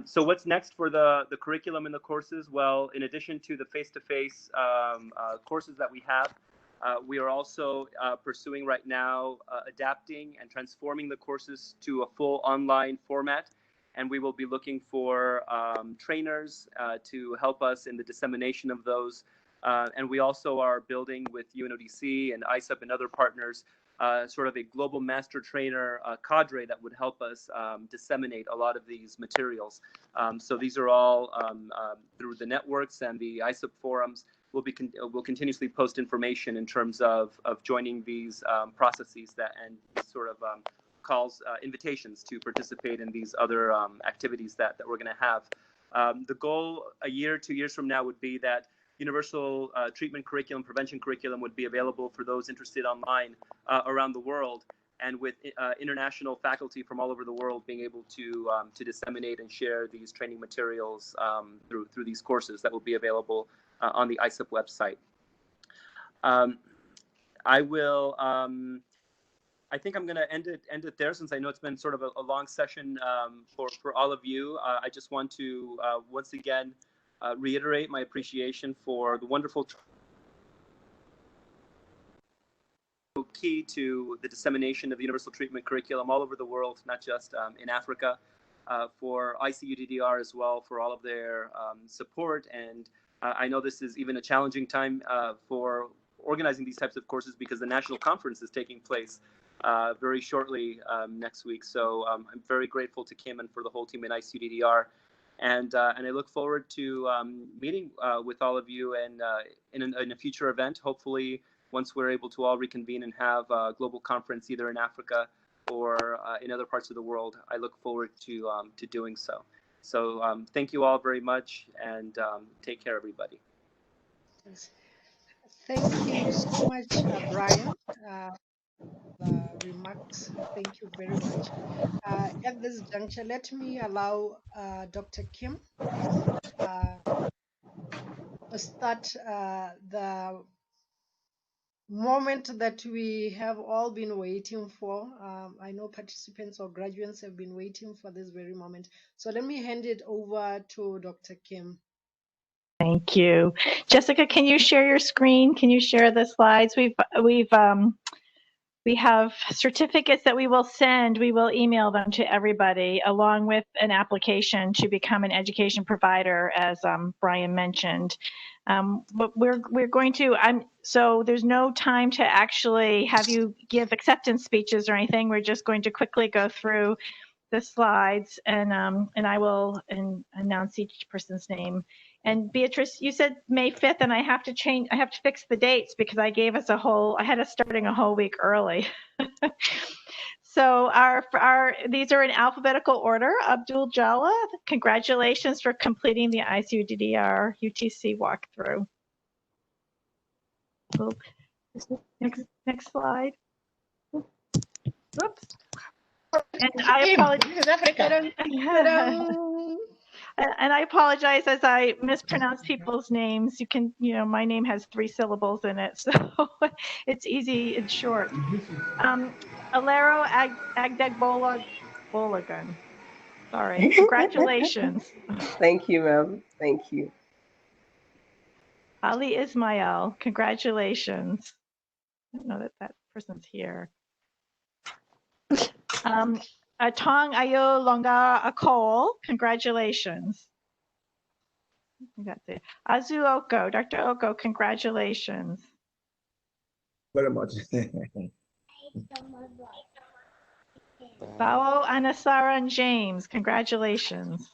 So what's next for the curriculum and the courses? Well, in addition to the face-to-face courses that we have, we are also pursuing right now adapting and transforming the courses to a full online format. And we will be looking for trainers to help us in the dissemination of those. And we also are building with UNODC and ISEP and other partners sort of a global master trainer cadre that would help us disseminate a lot of these materials. So these are all through the networks and the ISEP forums. We'll continuously post information in terms of joining these processes that and sort of calls, invitations to participate in these other activities that we're going to have. The goal a year, 2 years from now would be that universal treatment curriculum, prevention curriculum would be available for those interested online around the world, and with international faculty from all over the world being able to disseminate and share these training materials through these courses that will be available on the ISEP website. I think I'm going to end it there, since I know it's been sort of a long session for all of you. I just want to once again reiterate my appreciation for the wonderful key to the dissemination of the universal treatment curriculum all over the world, not just in Africa, for ICU-DDR as well, for all of their support and I know this is even a challenging time for organizing these types of courses because the national conference is taking place very shortly next week. So I'm very grateful to Kim and for the whole team at ICUDDR. And I look forward to meeting with all of you and in a future event, hopefully once we're able to all reconvene and have a global conference either in Africa or in other parts of the world. I look forward to doing so. So thank you all very much, and take care, everybody. Thank you so much, Brian. The remarks. Thank you very much. At this juncture, let me allow Dr. Kim to start the moment that we have all been waiting for. I know participants or graduates have been waiting for this very moment. So let me hand it over to Dr. Kim. Thank you. Jessica, can you share your screen? Can you share the slides? We have certificates that we will send. We will email them to everybody along with an application to become an education provider, as Brian mentioned. But we're going to, so there's no time to actually have you give acceptance speeches or anything. We're just going to quickly go through the slides, and I will announce each person's name. And Beatrice, you said May 5th, and I have to fix the dates because I gave us I had us starting a whole week early. So these are in alphabetical order. Abdul Jalla, congratulations for completing the ICUDDR UTC walkthrough. Next slide. Oops. And I apologize. And I apologize as I mispronounce people's names. My name has 3 syllables in it, so it's easy and short. Alero Agdegbolagun. Sorry. Congratulations. Thank you, ma'am. Thank you. Ali Ismail. Congratulations. I don't know that person's here. Tong Ayo Longa Akol, congratulations. That's it. Azu Oko, Dr. Oko, congratulations. Very much. Bao Anasara and James, congratulations.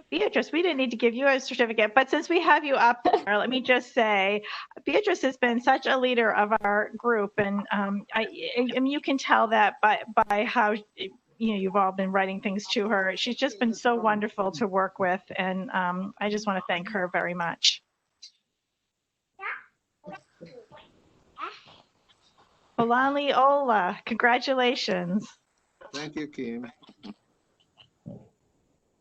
Beatrice, we didn't need to give you a certificate, but since we have you up there, let me just say, Beatrice has been such a leader of our group, and you can tell that by how you've all been writing things to her. She's just been so wonderful to work with, and I just want to thank her very much. Olani Ola, congratulations. Thank you, Kim.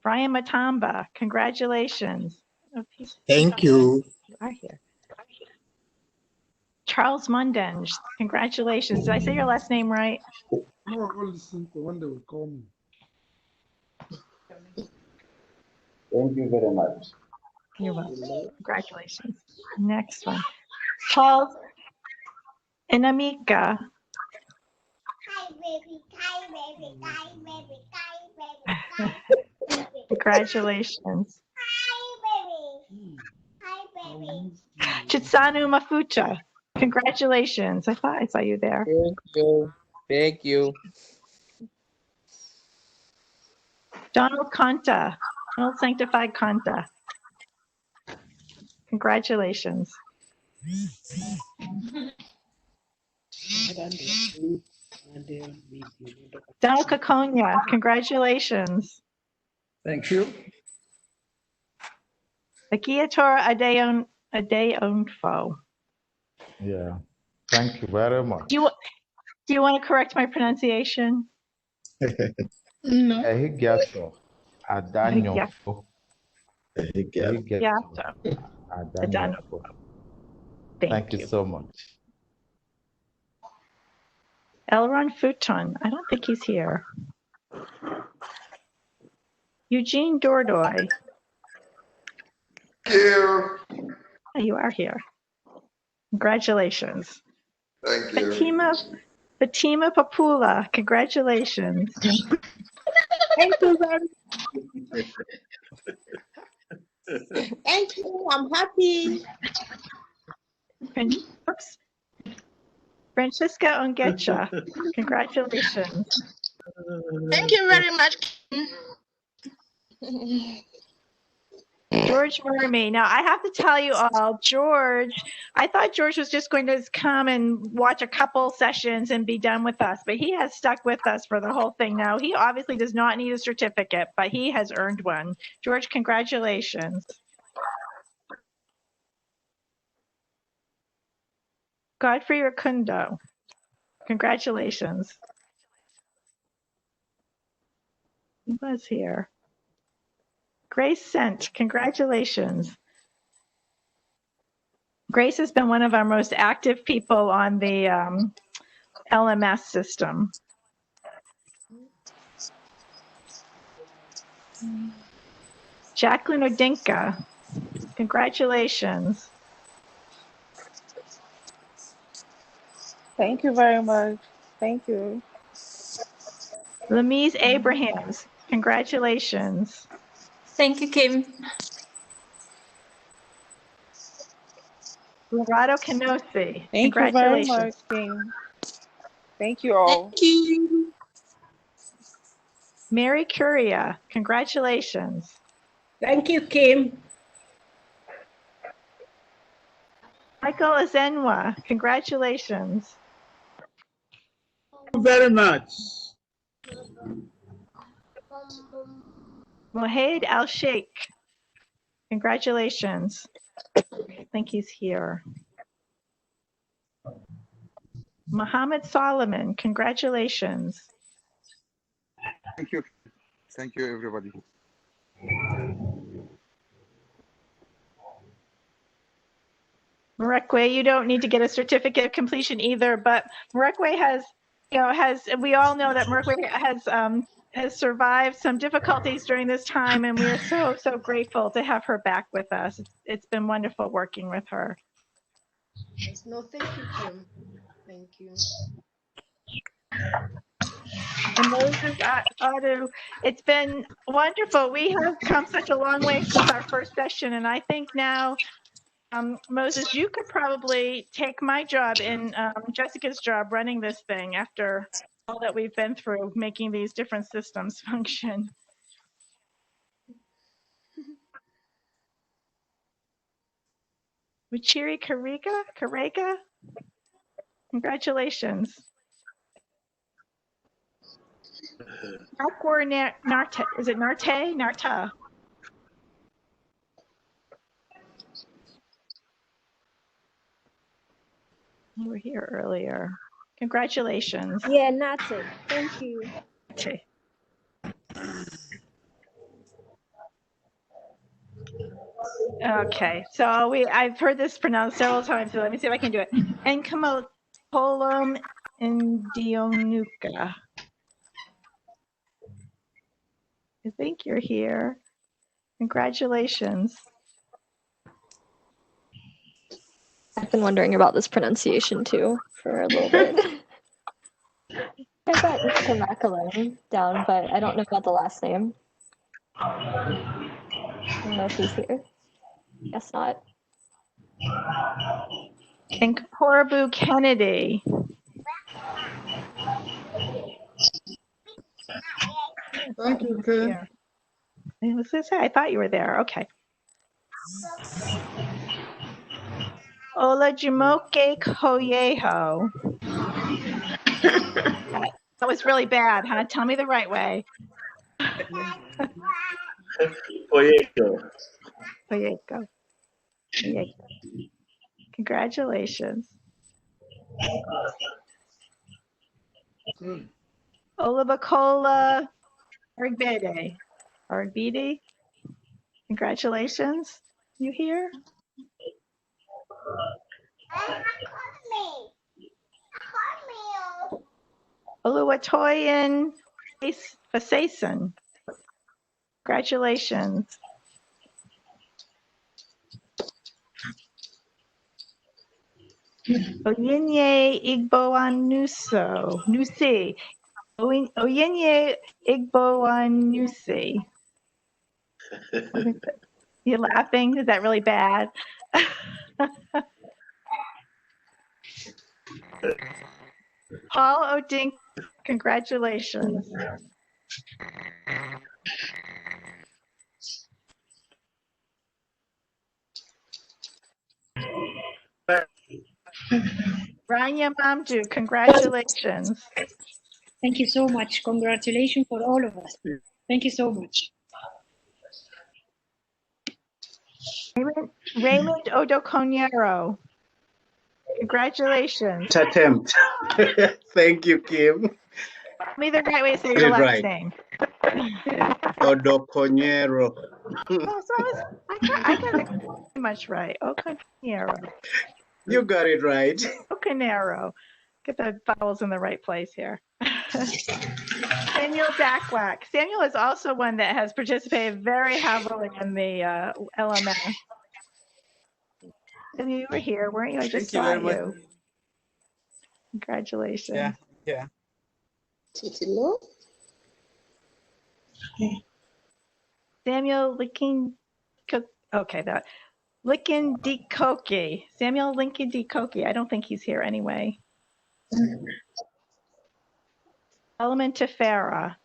Brian Matamba, congratulations. Thank you. You are here. Charles Mundenge, congratulations. Did I say your last name right? No, I'll listen to when they will call me. Thank you very much. You're welcome. Congratulations. Next one. Charles Inamika. Hi, baby. Hi, baby. Hi, baby. Hi, baby. Congratulations. Hi, baby. Hi, baby. Chitsanu Mafuta, congratulations. I thought I saw you there. Thank you. Thank you. Donald Conta, Donald Sanctified Conta. Congratulations. Donald Kakonya, congratulations. Thank you. Akiator Adeonfo. Yeah, thank you very much. Do you want to correct my pronunciation? No. Ehigiato Adanyofo. Ehigiato Adanyofo. Thank you so much. Elron Futon, I don't think he's here. Eugene Dordoy. Here. Oh, you are here. Congratulations. Thank you. Fatima Papula, congratulations. Thank you very Thank you. I'm happy. Oops. Francisca Ongecha, congratulations. Thank you very much. George Murmy. Now, I have to tell you all, George, I thought George was just going to come and watch a couple sessions and be done with us, but he has stuck with us for the whole thing. Now, he obviously does not need a certificate, but he has earned one. George, congratulations. Godfrey Rakundo, congratulations. He was here. Grace Sent, congratulations. Grace has been one of our most active people on the LMS system. Jacqueline Odinka, congratulations. Thank you very much. Thank you. Lamise Abrahams, congratulations. Thank you, Kim. Lorado Canosi, Thank you very congratulations. much, Kim. Thank you all. Thank you. Mary Curia, congratulations. Thank you, Kim. Michael Azenwa, congratulations. Thank you very much. Mohamed Al Sheikh, congratulations. I think he's here. Muhammad Solomon, congratulations. Thank you. Thank you, everybody. Murekwe, you don't need to get a certificate of completion either, but Murekwe has, we all know that Murekwe has survived some difficulties during this time, and we are so, so grateful to have her back with us. It's been wonderful working with her. Yes, no, thank you, Kim. Thank you. And Moses Adu, it's been wonderful. We have come such a long way since our first session, and I think now, Moses, you could probably take my job and Jessica's job running this thing after all that we've been through, making these different systems function. Ruchiri Karega, congratulations. Akor Narta, is it Narte? Narta. You were here earlier. Congratulations. Yeah, Nate. Thank you. Okay. Okay, so I've heard this pronounced several times, so let me see if I can do it. Enkamotolum Indionuka. I think you're here. Congratulations. I've been wondering about this pronunciation too for a little bit. I've got Mr. down, but I don't know about the last name. I don't know if he's here. Guess not. And Korabu Kennedy. Thank you, Kim. I was going to say, I thought you were there. Okay. Ola Jumoke Koyeho. That was really bad, huh? Tell me the right way. Koyeko. Koyeko. Congratulations. Olabakola Argbede. Argbede. Congratulations. You here? Oluwatoyin Fasason. Congratulations. Oyinye Igboanusi. Oyenye Igboanusi. You're laughing? Is that really bad? Paul Odink, congratulations. Rania Mamju, congratulations. Thank you so much. Congratulations for all of us. Thank you so much. Raymond Odoconero, congratulations. Attempt. Thank you, Kim. Tell me the right way to say Get your it last right. name. Odoconero. Oh, so I got it pretty much right. Oconero. You got it right. Oconero. Get the vowels in the right place here. Samuel Dakwak. Samuel is also one that has participated very heavily in the LMS. And you were here, weren't you? I just Thank you saw very much. you. Congratulations. Yeah, yeah. Samuel Licking. Okay, that Lickendikoki. Samuel Lickendikoki. I don't think he's here anyway. Solomon Tefera.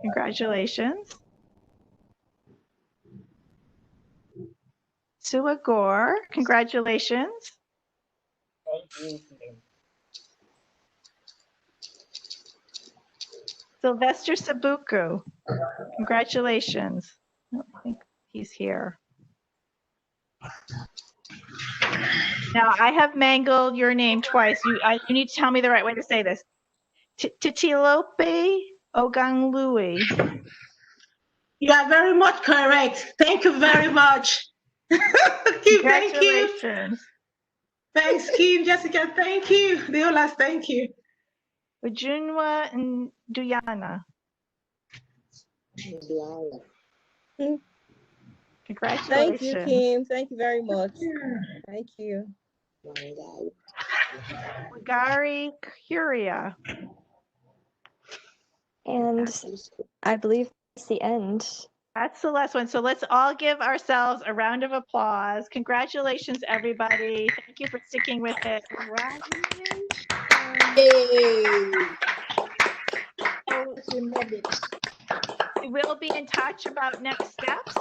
Congratulations. Sua Gore. Congratulations. Sylvester Sabuku. Congratulations. I don't think he's here. Now, I have mangled your name twice. You need to tell me the right way to say this. Titilope Oganlui. You are very much correct. Thank you very much. Thank you. Thanks, Kim, Jessica. Thank you. Deolas, thank you. Ujunwa Nduyana. Congratulations. Thank you, Kim. Thank you very much. Thank you. Wagari Curia. And I believe it's the end. That's the last one. So let's all give ourselves a round of applause. Congratulations, everybody. Thank you for sticking with it. We will be in touch about next steps.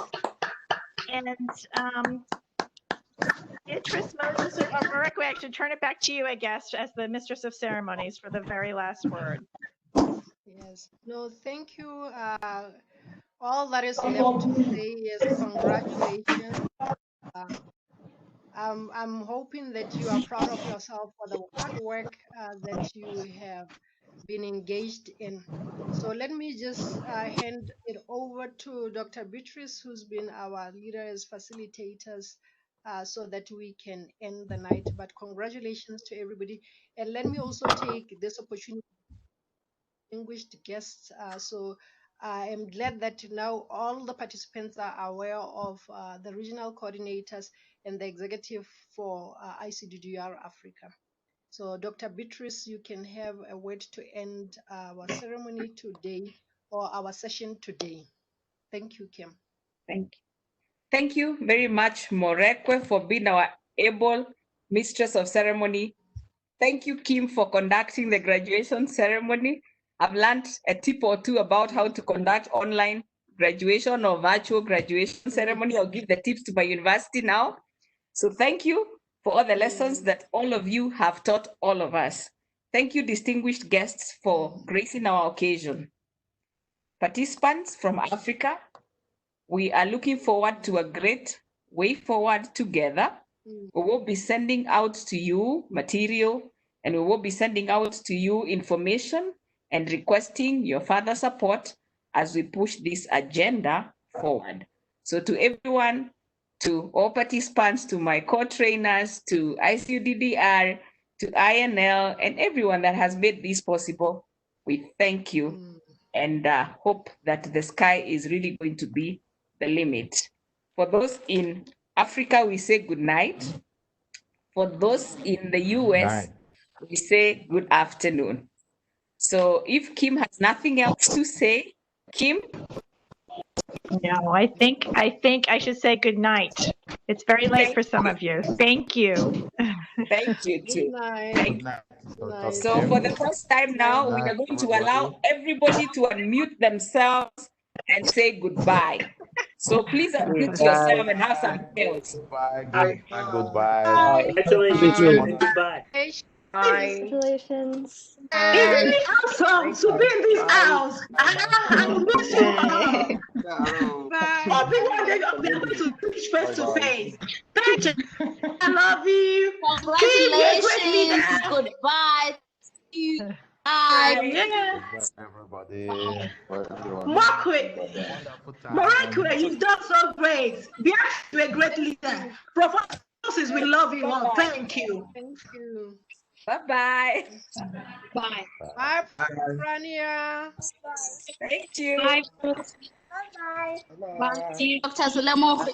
And Beatrice, Moses, or Mariko, I should turn it back to you, I guess, as the mistress of ceremonies for the very last word. Yes. No, thank you. All that is left to say is congratulations. I'm hoping that you are proud of yourself for the hard work that you have been engaged in. So let me just hand it over to Dr. Beatrice, who's been our leader as facilitators, so that we can end the night. But congratulations to everybody. And let me also take this opportunity to distinguished guests. So I am glad that now all the participants are aware of the regional coordinators and the executive for ICDDR Africa. So Dr. Beatrice, you can have a word to end our ceremony today or our session today. Thank you, Kim. Thank you. Thank you very much, Morekwe, for being our able mistress of ceremony. Thank you, Kim, for conducting the graduation ceremony. I've learned a tip or two about how to conduct online graduation or virtual graduation ceremony. I'll give the tips to my university now. So thank you for all the lessons that all of you have taught all of us. Thank you, distinguished guests, for gracing our occasion. Participants from Africa, we are looking forward to a great way forward together. We will be sending out to you material, and we will be sending out to you information and requesting your further support as we push this agenda forward. So to everyone, to all participants, to my co-trainers, to ICUDDR, to INL, and everyone that has made this possible, we thank you and hope that the sky is really going to be the limit. For those in Africa, we say good night. For those in the US, we say good afternoon. So if Kim has nothing else to say, Kim? No, I think I should say good night. It's very late for some of you. Thank you. Thank you Good too. night. Thank Good night. So for the first time now, Good we night, are going to everybody. allow everybody to unmute themselves and say goodbye. So please unmute yourself and have some chaos. Goodbye. Goodbye. Congratulations. Goodbye. Congratulations. Isn't it awesome to be in this house? I miss you all. Hoping one day we're going to teach face to face. Thank you. I love you. Congratulations. Goodbye. Bye. Yeah. Everybody. Morakwe, you've done so great. You're a great leader. Professors, we love you all. Thank you. Thank you. Bye-bye. Bye. Bye, Rania. Thank you. Bye. Bye. Dr. Zulemo.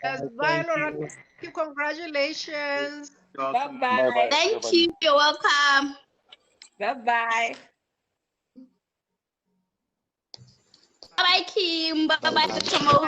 Yes, bye, Laura. Thank you. Congratulations. Bye-bye. Thank you. You're welcome. Bye-bye. Bye-bye, Kim. Bye-bye, Dr. Mo.